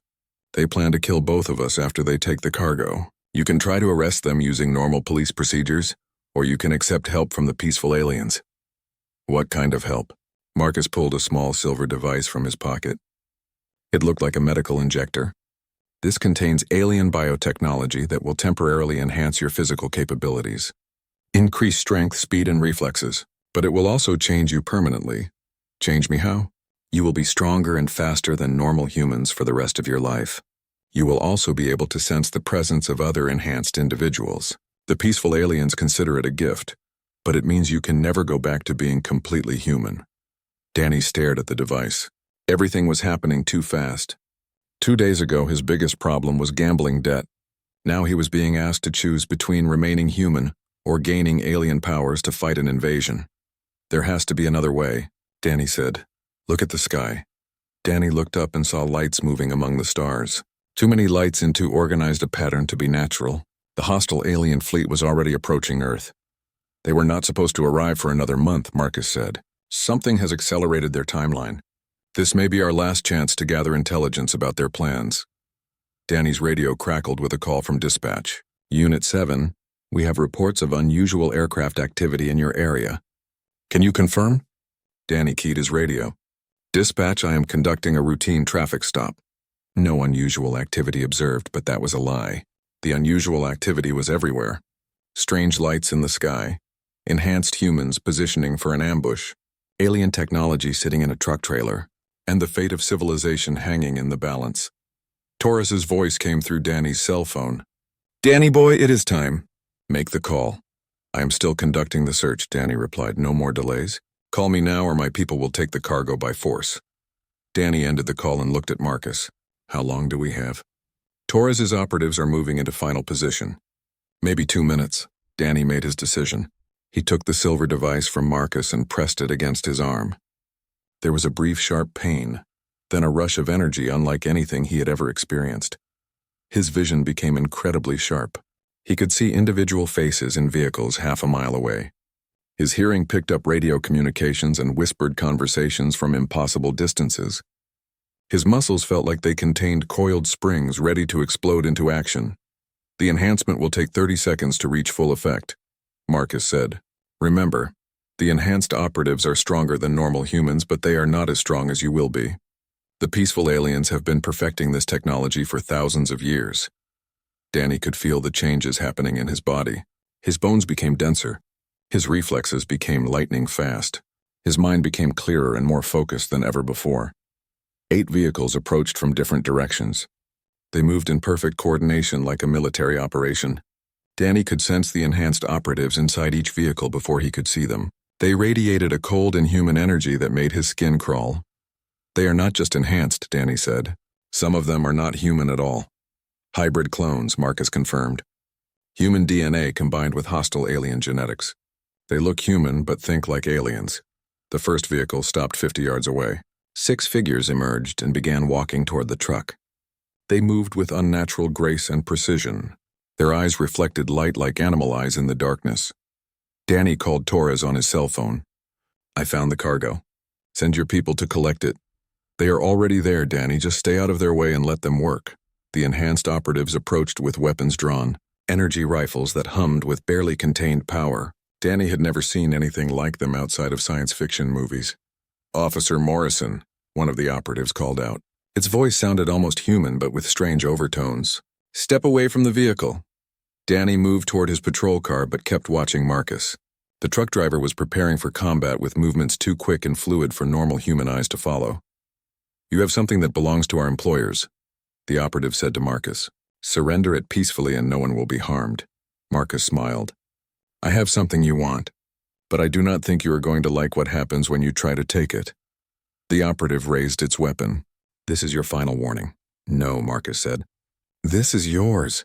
They plan to kill both of us after they take the cargo. You can try to arrest them using normal police procedures, or you can accept help from the peaceful aliens." "What kind of help?" Marcus pulled a small silver device from his pocket. It looked like a medical injector. "This contains alien biotechnology that will temporarily enhance your physical capabilities. Increase strength, speed, and reflexes. But it will also change you permanently." "Change me how?" "You will be stronger and faster than normal humans for the rest of your life. You will also be able to sense the presence of other enhanced individuals. The peaceful aliens consider it a gift, but it means you can never go back to being completely human." Danny stared at the device. Everything was happening too fast. 2 days ago, his biggest problem was gambling debt. Now he was being asked to choose between remaining human or gaining alien powers to fight an invasion. "There has to be another way," Danny said. "Look at the sky." Danny looked up and saw lights moving among the stars. Too many lights into organized a pattern to be natural. The hostile alien fleet was already approaching Earth. "They were not supposed to arrive for another month," Marcus said. "Something has accelerated their timeline. This may be our last chance to gather intelligence about their plans." Danny's radio crackled with a call from dispatch. "Unit 7, we have reports of unusual aircraft activity in your area. Can you confirm?" Danny keyed his radio. "Dispatch, I am conducting a routine traffic stop. No unusual activity observed, but that was a lie. The unusual activity was everywhere. Strange lights in the sky, enhanced humans positioning for an ambush, alien technology sitting in a truck trailer, and the fate of civilization hanging in the balance." Torres's voice came through Danny's cell phone. "Danny boy, it is time. Make the call." "I am still conducting the search," Danny replied. "No more delays. Call me now or my people will take the cargo by force." Danny ended the call and looked at Marcus. "How long do we have?" "Torres's operatives are moving into final position. Maybe 2 minutes." Danny made his decision. He took the silver device from Marcus and pressed it against his arm. There was a brief sharp pain, then a rush of energy unlike anything he had ever experienced. His vision became incredibly sharp. He could see individual faces in vehicles half a mile away. His hearing picked up radio communications and whispered conversations from impossible distances. His muscles felt like they contained coiled springs ready to explode into action. "The enhancement will take 30 seconds to reach full effect," Marcus said. "Remember, the enhanced operatives are stronger than normal humans, but they are not as strong as you will be. The peaceful aliens have been perfecting this technology for thousands of years." Danny could feel the changes happening in his body. His bones became denser. His reflexes became lightning fast. His mind became clearer and more focused than ever before. 8 vehicles approached from different directions. They moved in perfect coordination like a military operation. Danny could sense the enhanced operatives inside each vehicle before he could see them. They radiated a cold, inhuman energy that made his skin crawl. "They are not just enhanced," Danny said. "Some of them are not human at all. Hybrid clones," Marcus confirmed. "Human DNA combined with hostile alien genetics. They look human but think like aliens." The first vehicle stopped 50 yards away. 6 figures emerged and began walking toward the truck. They moved with unnatural grace and precision. Their eyes reflected light like animal eyes in the darkness. Danny called Torres on his cell phone. "I found the cargo. Send your people to collect it." "They are already there, Danny. Just stay out of their way and let them work." The enhanced operatives approached with weapons drawn, energy rifles that hummed with barely contained power. Danny had never seen anything like them outside of science fiction movies. "Officer Morrison," one of the operatives called out. Its voice sounded almost human but with strange overtones. "Step away from the vehicle." Danny moved toward his patrol car but kept watching Marcus. The truck driver was preparing for combat with movements too quick and fluid for normal human eyes to follow. "You have something that belongs to our employers," the operative said to Marcus. "Surrender it peacefully and no one will be harmed." Marcus smiled. "I have something you want, but I do not think you are going to like what happens when you try to take it." The operative raised its weapon. "This is your final warning." "No," Marcus said. "This is yours."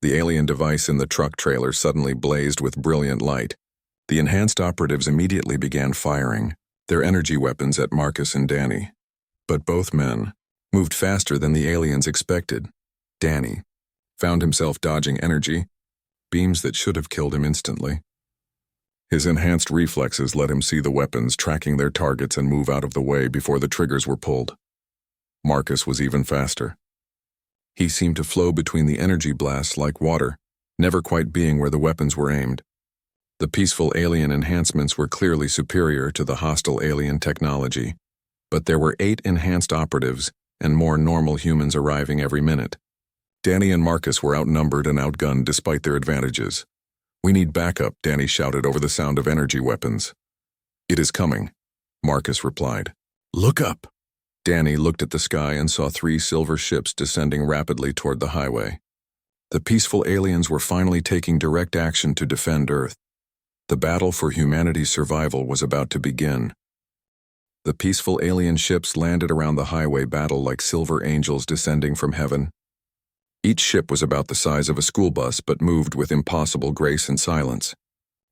The alien device in the truck trailer suddenly blazed with brilliant light. The enhanced operatives immediately began firing, their energy weapons at Marcus and Danny. But both men moved faster than the aliens expected. Danny found himself dodging energy, beams that should have killed him instantly. His enhanced reflexes let him see the weapons tracking their targets and move out of the way before the triggers were pulled. Marcus was even faster. He seemed to flow between the energy blasts like water, never quite being where the weapons were aimed. The peaceful alien enhancements were clearly superior to the hostile alien technology, but there were 8 enhanced operatives and more normal humans arriving every minute. Danny and Marcus were outnumbered and outgunned despite their advantages. "We need backup," Danny shouted over the sound of energy weapons. "It is coming," Marcus replied. "Look up." Danny looked at the sky and saw 3 silver ships descending rapidly toward the highway. The peaceful aliens were finally taking direct action to defend Earth. The battle for humanity's survival was about to begin. The peaceful alien ships landed around the highway battle like silver angels descending from heaven. Each ship was about the size of a school bus but moved with impossible grace and silence.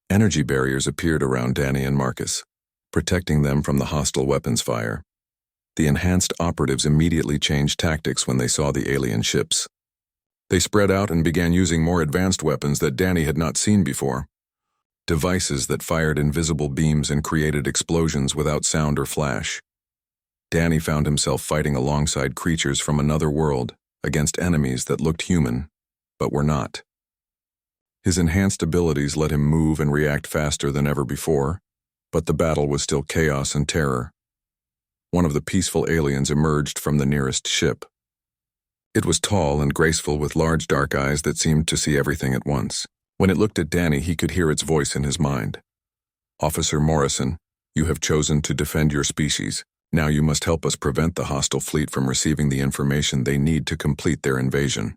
Energy barriers appeared around Danny and Marcus, protecting them from the hostile weapons fire. The enhanced operatives immediately changed tactics when they saw the alien ships. They spread out and began using more advanced weapons that Danny had not seen before. Devices that fired invisible beams and created explosions without sound or flash. Danny found himself fighting alongside creatures from another world against enemies that looked human, but were not. His enhanced abilities let him move and react faster than ever before, but the battle was still chaos and terror. One of the peaceful aliens emerged from the nearest ship. It was tall and graceful with large dark eyes that seemed to see everything at once. When it looked at Danny, he could hear its voice in his mind. "Officer Morrison, you have chosen to defend your species. Now you must help us prevent the hostile fleet from receiving the information they need to complete their invasion."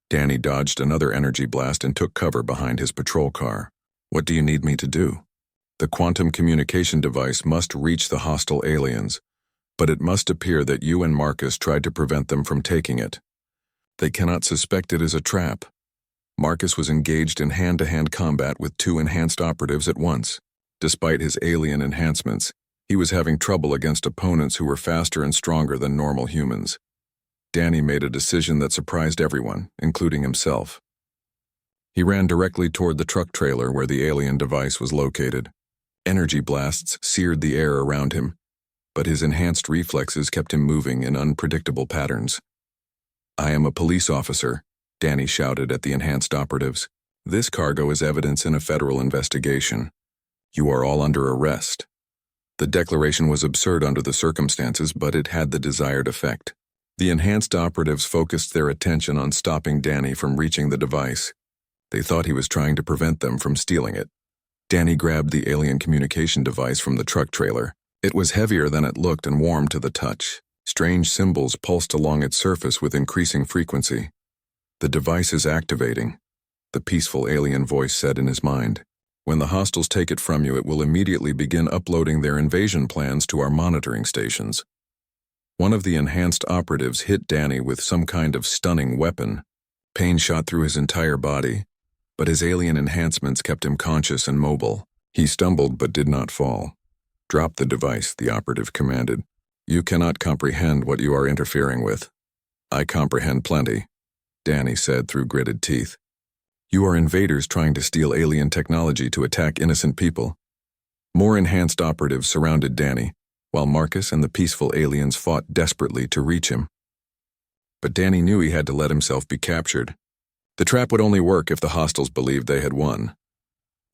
Danny dodged another energy blast and took cover behind his patrol car. "What do you need me to do?" "The quantum communication device must reach the hostile aliens, but it must appear that you and Marcus tried to prevent them from taking it. They cannot suspect it is a trap." Marcus was engaged in hand-to-hand combat with two enhanced operatives at once. Despite his alien enhancements, he was having trouble against opponents who were faster and stronger than normal humans. Danny made a decision that surprised everyone, including himself. He ran directly toward the truck trailer where the alien device was located. Energy blasts seared the air around him, but his enhanced reflexes kept him moving in unpredictable patterns. "I am a police officer," Danny shouted at the enhanced operatives. "This cargo is evidence in a federal investigation. You are all under arrest." The declaration was absurd under the circumstances, but it had the desired effect. The enhanced operatives focused their attention on stopping Danny from reaching the device. They thought he was trying to prevent them from stealing it. Danny grabbed the alien communication device from the truck trailer. It was heavier than it looked and warm to the touch. Strange symbols pulsed along its surface with increasing frequency. "The device is activating," the peaceful alien voice said in his mind. "When the hostiles take it from you, it will immediately begin uploading their invasion plans to our monitoring stations." One of the enhanced operatives hit Danny with some kind of stunning weapon. Pain shot through his entire body, but his alien enhancements kept him conscious and mobile. He stumbled but did not fall. "Drop the device," the operative commanded. "You cannot comprehend what you are interfering with." "I comprehend plenty," Danny said through gritted teeth. "You are invaders trying to steal alien technology to attack innocent people." More enhanced operatives surrounded Danny, while Marcus and the peaceful aliens fought desperately to reach him. But Danny knew he had to let himself be captured. The trap would only work if the hostiles believed they had won.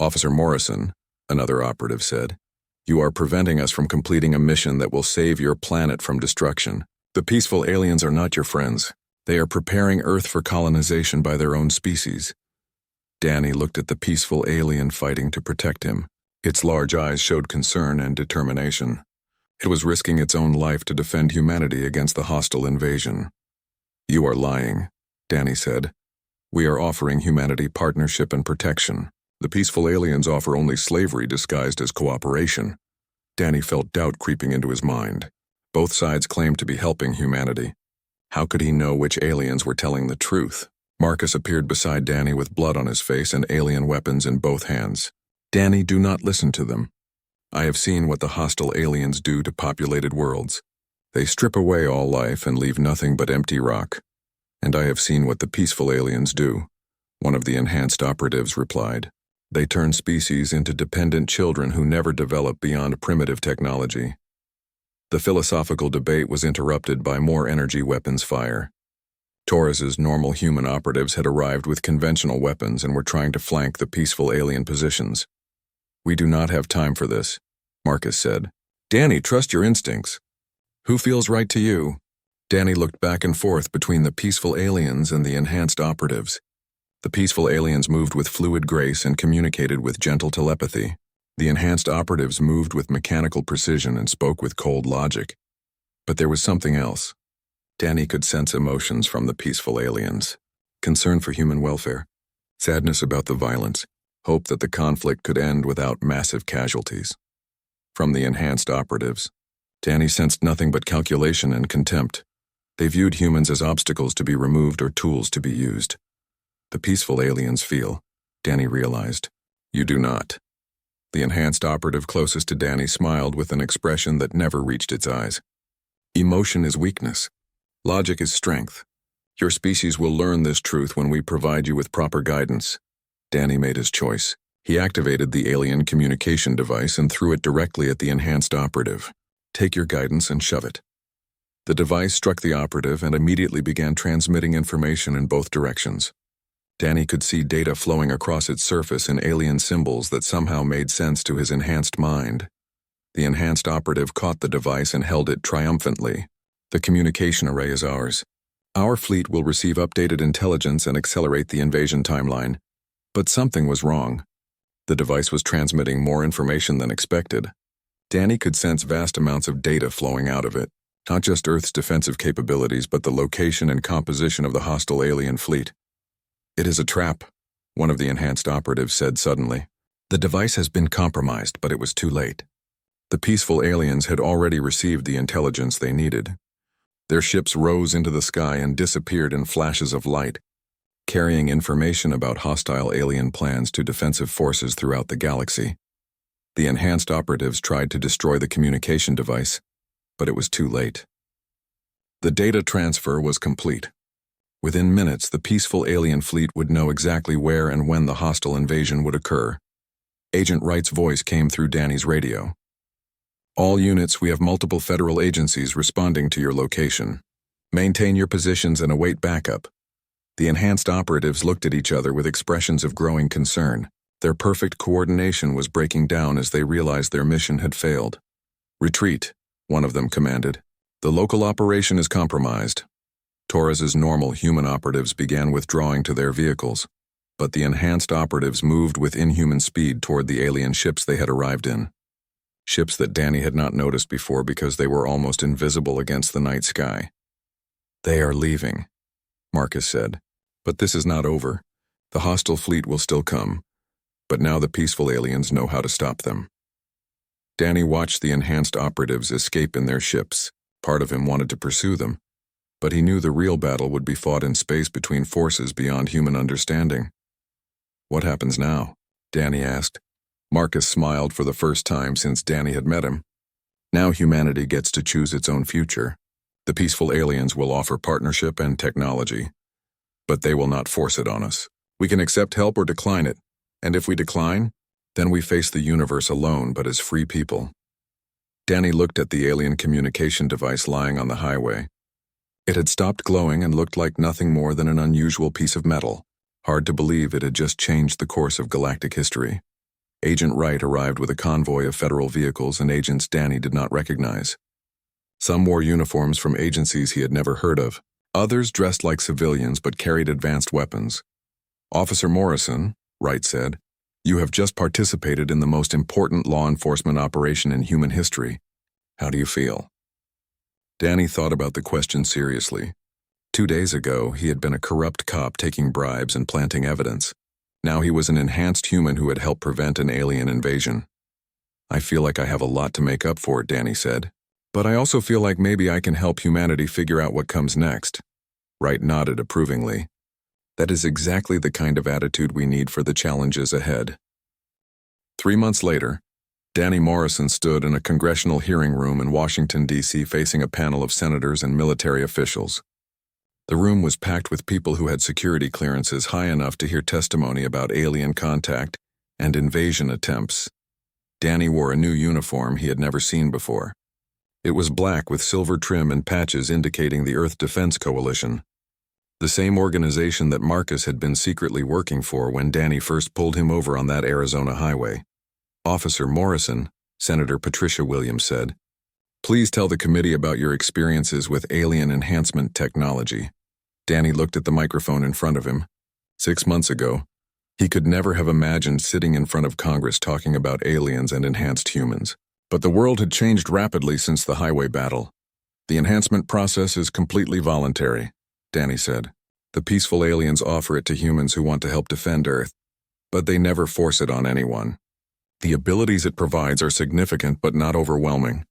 "Officer Morrison," another operative said, "you are preventing us from completing a mission that will save your planet from destruction. The peaceful aliens are not your friends. They are preparing Earth for colonization by their own species." Danny looked at the peaceful alien fighting to protect him. Its large eyes showed concern and determination. It was risking its own life to defend humanity against the hostile invasion. "You are lying," Danny said. "We are offering humanity partnership and protection. The peaceful aliens offer only slavery disguised as cooperation." Danny felt doubt creeping into his mind. Both sides claimed to be helping humanity. How could he know which aliens were telling the truth? Marcus appeared beside Danny with blood on his face and alien weapons in both hands. "Danny, do not listen to them. I have seen what the hostile aliens do to populated worlds. They strip away all life and leave nothing but empty rock. And I have seen what the peaceful aliens do," one of the enhanced operatives replied. "They turn species into dependent children who never develop beyond primitive technology." The philosophical debate was interrupted by more energy weapons fire. Torres's normal human operatives had arrived with conventional weapons and were trying to flank the peaceful alien positions. "We do not have time for this," Marcus said. "Danny, trust your instincts." "Who feels right to you?" Danny looked back and forth between the peaceful aliens and the enhanced operatives. The peaceful aliens moved with fluid grace and communicated with gentle telepathy. The enhanced operatives moved with mechanical precision and spoke with cold logic. But there was something else. Danny could sense emotions from the peaceful aliens. Concern for human welfare, sadness about the violence, hope that the conflict could end without massive casualties. From the enhanced operatives, Danny sensed nothing but calculation and contempt. They viewed humans as obstacles to be removed or tools to be used. The peaceful aliens feel, Danny realized. You do not. The enhanced operative closest to Danny smiled with an expression that never reached its eyes. Emotion is weakness. Logic is strength. Your species will learn this truth when we provide you with proper guidance. Danny made his choice. He activated the alien communication device and threw it directly at the enhanced operative. Take your guidance and shove it. The device struck the operative and immediately began transmitting information in both directions. Danny could see data flowing across its surface in alien symbols that somehow made sense to his enhanced mind. The enhanced operative caught the device and held it triumphantly. The communication array is ours. Our fleet will receive updated intelligence and accelerate the invasion timeline. But something was wrong. The device was transmitting more information than expected. Danny could sense vast amounts of data flowing out of it, not just Earth's defensive capabilities, but the location and composition of the hostile alien fleet. It is a trap, one of the enhanced operatives said suddenly. The device has been compromised, but it was too late. The peaceful aliens had already received the intelligence they needed. Their ships rose into the sky and disappeared in flashes of light. carrying information about hostile alien plans to defensive forces throughout the galaxy. The enhanced operatives tried to destroy the communication device, but it was too late. The data transfer was complete. Within minutes, the peaceful alien fleet would know exactly where and when the hostile invasion would occur. Agent Wright's voice came through Danny's radio. "All units, we have multiple federal agencies responding to your location. Maintain your positions and await backup." The enhanced operatives looked at each other with expressions of growing concern. Their perfect coordination was breaking down as they realized their mission had failed. "Retreat," one of them commanded. "The local operation is compromised." Torres's normal human operatives began withdrawing to their vehicles, but the enhanced operatives moved with inhuman speed toward the alien ships they had arrived in. Ships that Danny had not noticed before because they were almost invisible against the night sky. "They are leaving," Marcus said. "But this is not over. The hostile fleet will still come, but now the peaceful aliens know how to stop them." Danny watched the enhanced operatives escape in their ships. Part of him wanted to pursue them, but he knew the real battle would be fought in space between forces beyond human understanding. "What happens now?" Danny asked. Marcus smiled for the first time since Danny had met him. "Now humanity gets to choose its own future. The peaceful aliens will offer partnership and technology, but they will not force it on us. We can accept help or decline it, and if we decline, then we face the universe alone but as free people." Danny looked at the alien communication device lying on the highway. It had stopped glowing and looked like nothing more than an unusual piece of metal. Hard to believe it had just changed the course of galactic history. Agent Wright arrived with a convoy of federal vehicles and agents Danny did not recognize. Some wore uniforms from agencies he had never heard of. Others dressed like civilians but carried advanced weapons. "Officer Morrison," Wright said, "you have just participated in the most important law enforcement operation in human history. How do you feel?" Danny thought about the question seriously. 2 days ago, he had been a corrupt cop taking bribes and planting evidence. Now he was an enhanced human who had helped prevent an alien invasion. "I feel like I have a lot to make up for," Danny said. "But I also feel like maybe I can help humanity figure out what comes next." Wright nodded approvingly. "That is exactly the kind of attitude we need for the challenges ahead." 3 months later, Danny Morrison stood in a congressional hearing room in Washington, D.C. facing a panel of senators and military officials. The room was packed with people who had security clearances high enough to hear testimony about alien contact and invasion attempts. Danny wore a new uniform he had never seen before. It was black with silver trim and patches indicating the Earth Defense Coalition, the same organization that Marcus had been secretly working for when Danny first pulled him over on that Arizona highway. "Officer Morrison," Senator Patricia Williams said, "please tell the committee about your experiences with alien enhancement technology." Danny looked at the microphone in front of him. 6 months ago, he could never have imagined sitting in front of Congress talking about aliens and enhanced humans. But the world had changed rapidly since the highway battle. "The enhancement process is completely voluntary," Danny said. "The peaceful aliens offer it to humans who want to help defend Earth, but they never force it on anyone. The abilities it provides are significant but not overwhelming."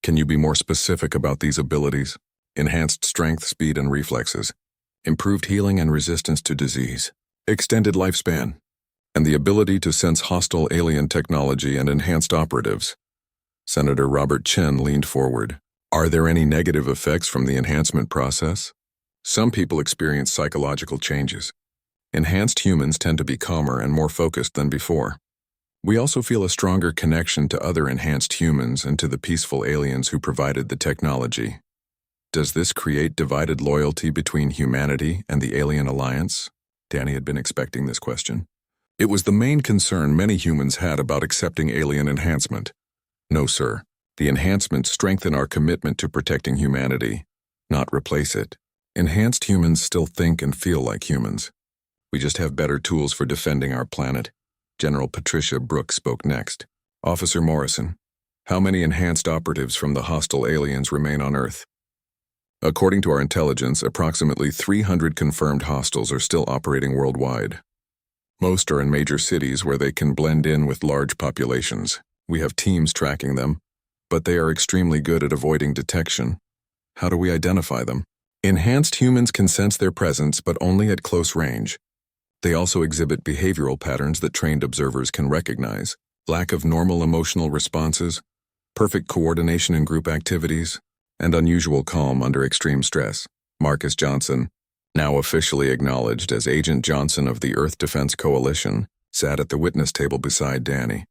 "Can you be more specific about these abilities?" "Enhanced strength, speed, and reflexes. Improved healing and resistance to disease. Extended lifespan. And the ability to sense hostile alien technology and enhanced operatives." Senator Robert Chen leaned forward. "Are there any negative effects from the enhancement process?" "Some people experience psychological changes. Enhanced humans tend to be calmer and more focused than before. We also feel a stronger connection to other enhanced humans and to the peaceful aliens who provided the technology." "Does this create divided loyalty between humanity and the alien alliance?" Danny had been expecting this question. It was the main concern many humans had about accepting alien enhancement. "No, sir. The enhancements strengthen our commitment to protecting humanity, not replace it. Enhanced humans still think and feel like humans. We just have better tools for defending our planet." General Patricia Brooks spoke next. "Officer Morrison, how many enhanced operatives from the hostile aliens remain on Earth?" "According to our intelligence, approximately 300 confirmed hostiles are still operating worldwide. Most are in major cities where they can blend in with large populations. We have teams tracking them, but they are extremely good at avoiding detection." "How do we identify them?" Enhanced humans can sense their presence, but only at close range. They also exhibit behavioral patterns that trained observers can recognize: lack of normal emotional responses, perfect coordination in group activities, and unusual calm under extreme stress. Marcus Johnson, now officially acknowledged as Agent Johnson of the Earth Defense Coalition, sat at the witness table beside Danny.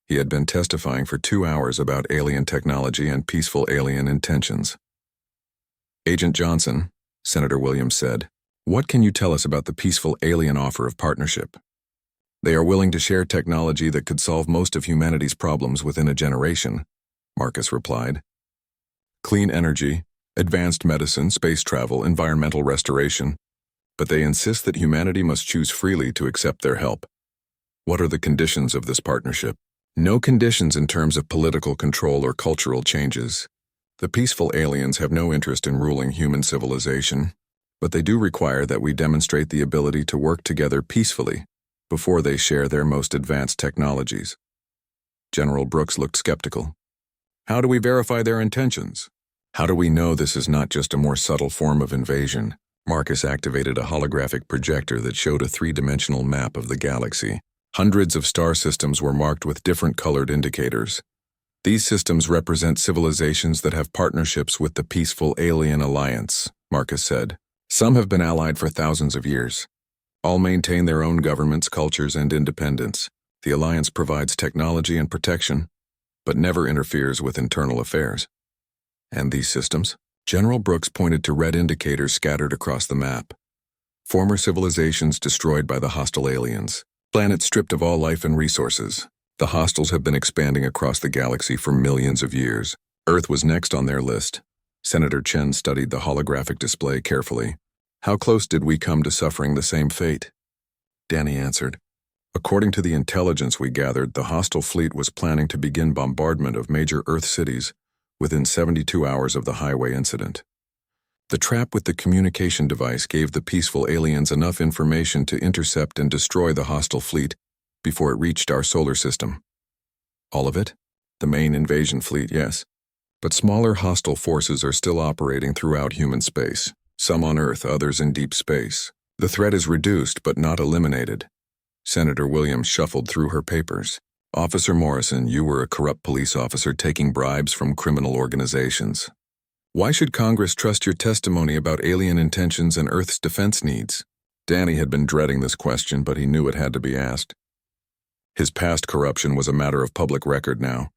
He had been testifying for 2 hours about alien technology and peaceful alien intentions. Agent Johnson, Senator Williams said, "What can you tell us about the peaceful alien offer of partnership?" "They are willing to share technology that could solve most of humanity's problems within a generation," Marcus replied. "Clean energy, advanced medicine, space travel, environmental restoration. But they insist that humanity must choose freely to accept their help." "What are the conditions of this partnership?" "No conditions in terms of political control or cultural changes. The peaceful aliens have no interest in ruling human civilization, but they do require that we demonstrate the ability to work together peacefully before they share their most advanced technologies." General Brooks looked skeptical. "How do we verify their intentions? How do we know this is not just a more subtle form of invasion?" Marcus activated a holographic projector that showed a 3-dimensional map of the galaxy. Hundreds of star systems were marked with different colored indicators. "These systems represent civilizations that have partnerships with the Peaceful Alien Alliance," Marcus said. "Some have been allied for thousands of years. All maintain their own governments, cultures, and independence. The alliance provides technology and protection, but never interferes with internal affairs." "And these systems?" General Brooks pointed to red indicators scattered across the map. "Former civilizations destroyed by the hostile aliens. Planets stripped of all life and resources. The hostiles have been expanding across the galaxy for millions of years. Earth was next on their list." Senator Chen studied the holographic display carefully. "How close did we come to suffering the same fate?" Danny answered, "According to the intelligence we gathered, the hostile fleet was planning to begin bombardment of major Earth cities within 72 hours of the highway incident. The trap with the communication device gave the peaceful aliens enough information to intercept and destroy the hostile fleet before it reached our solar system." "All of it?" "The main invasion fleet, yes. But smaller hostile forces are still operating throughout human space, some on Earth, others in deep space. The threat is reduced but not eliminated." Senator Williams shuffled through her papers. "Officer Morrison, you were a corrupt police officer taking bribes from criminal organizations. Why should Congress trust your testimony about alien intentions and Earth's defense needs?" Danny had been dreading this question, but he knew it had to be asked. His past corruption was a matter of public record now.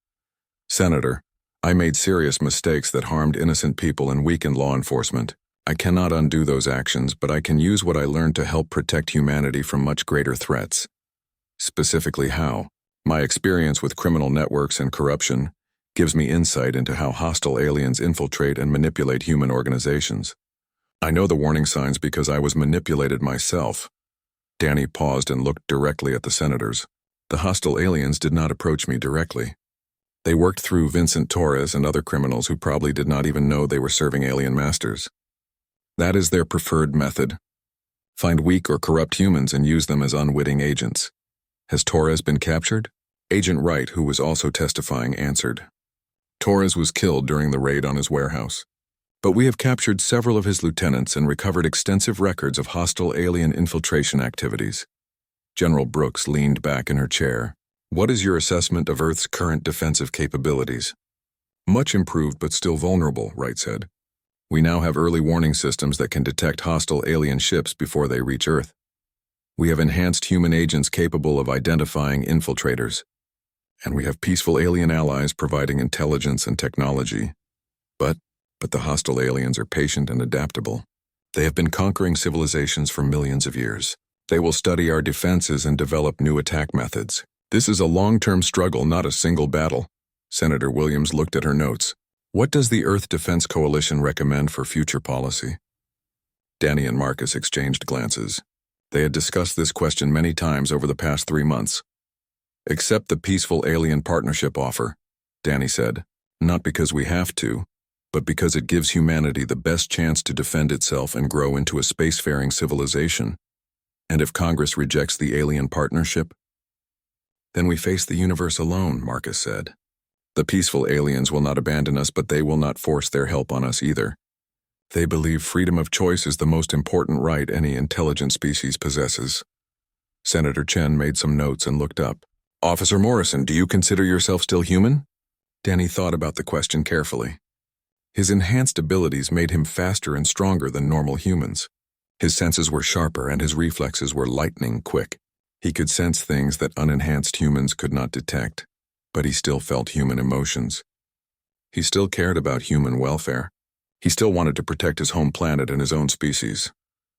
"Senator, I made serious mistakes that harmed innocent people and weakened law enforcement. I cannot undo those actions, but I can use what I learned to help protect humanity from much greater threats." "Specifically how?" "My experience with criminal networks and corruption gives me insight into how hostile aliens infiltrate and manipulate human organizations. I know the warning signs because I was manipulated myself." Danny paused and looked directly at the senators. "The hostile aliens did not approach me directly. They worked through Vincent Torres and other criminals who probably did not even know they were serving alien masters. That is their preferred method. Find weak or corrupt humans and use them as unwitting agents." "Has Torres been captured?" Agent Wright, who was also testifying, answered. "Torres was killed during the raid on his warehouse. But we have captured several of his lieutenants and recovered extensive records of hostile alien infiltration activities." General Brooks leaned back in her chair. "What is your assessment of Earth's current defensive capabilities?" "Much improved but still vulnerable," Wright said. "We now have early warning systems that can detect hostile alien ships before they reach Earth. We have enhanced human agents capable of identifying infiltrators. And we have peaceful alien allies providing intelligence and technology. But the hostile aliens are patient and adaptable. They have been conquering civilizations for millions of years. They will study our defenses and develop new attack methods. This is a long-term struggle, not a single battle." Senator Williams looked at her notes. "What does the Earth Defense Coalition recommend for future policy?" Danny and Marcus exchanged glances. They had discussed this question many times over the past 3 months. "Accept the peaceful alien partnership offer," Danny said. "Not because we have to, but because it gives humanity the best chance to defend itself and grow into a spacefaring civilization. And if Congress rejects the alien partnership, then we face the universe alone," Marcus said. "The peaceful aliens will not abandon us, but they will not force their help on us either. They believe freedom of choice is the most important right any intelligent species possesses. Senator Chen made some notes and looked up. Officer Morrison, do you consider yourself still human? Danny thought about the question carefully. His enhanced abilities made him faster and stronger than normal humans. His senses were sharper and his reflexes were lightning quick. He could sense things that unenhanced humans could not detect, but he still felt human emotions. He still cared about human welfare. He still wanted to protect his home planet and his own species.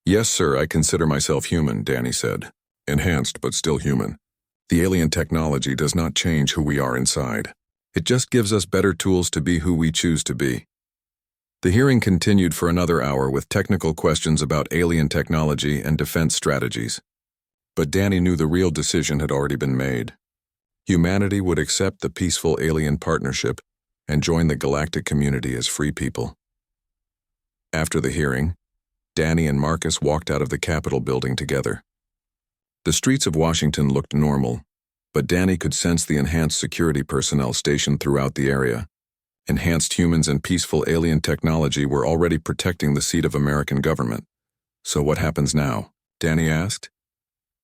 Yes, sir, I consider myself human, Danny said. Enhanced, but still human. The alien technology does not change who we are inside. It just gives us better tools to be who we choose to be. The hearing continued for another hour with technical questions about alien technology and defense strategies. But Danny knew the real decision had already been made. Humanity would accept the peaceful alien partnership and join the galactic community as free people. After the hearing, Danny and Marcus walked out of the Capitol building together. The streets of Washington looked normal, but Danny could sense the enhanced security personnel stationed throughout the area. Enhanced humans and peaceful alien technology were already protecting the seat of American government. So what happens now? Danny asked.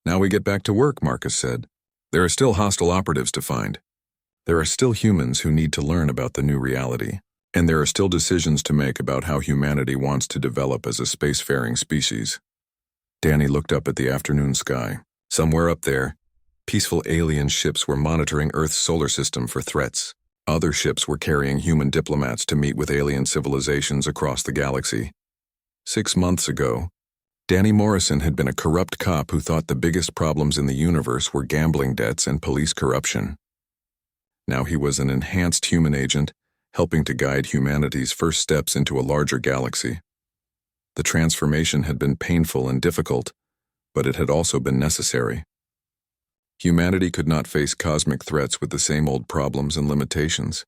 Now we get back to work, Marcus said. There are still hostile operatives to find. There are still humans who need to learn about the new reality. And there are still decisions to make about how humanity wants to develop as a spacefaring species. Danny looked up at the afternoon sky. Somewhere up there, peaceful alien ships were monitoring Earth's solar system for threats. Other ships were carrying human diplomats to meet with alien civilizations across the galaxy. 6 months ago, Danny Morrison had been a corrupt cop who thought the biggest problems in the universe were gambling debts and police corruption. Now he was an enhanced human agent, helping to guide humanity's first steps into a larger galaxy. The transformation had been painful and difficult, but it had also been necessary. Humanity could not face cosmic threats with the same old problems and limitations.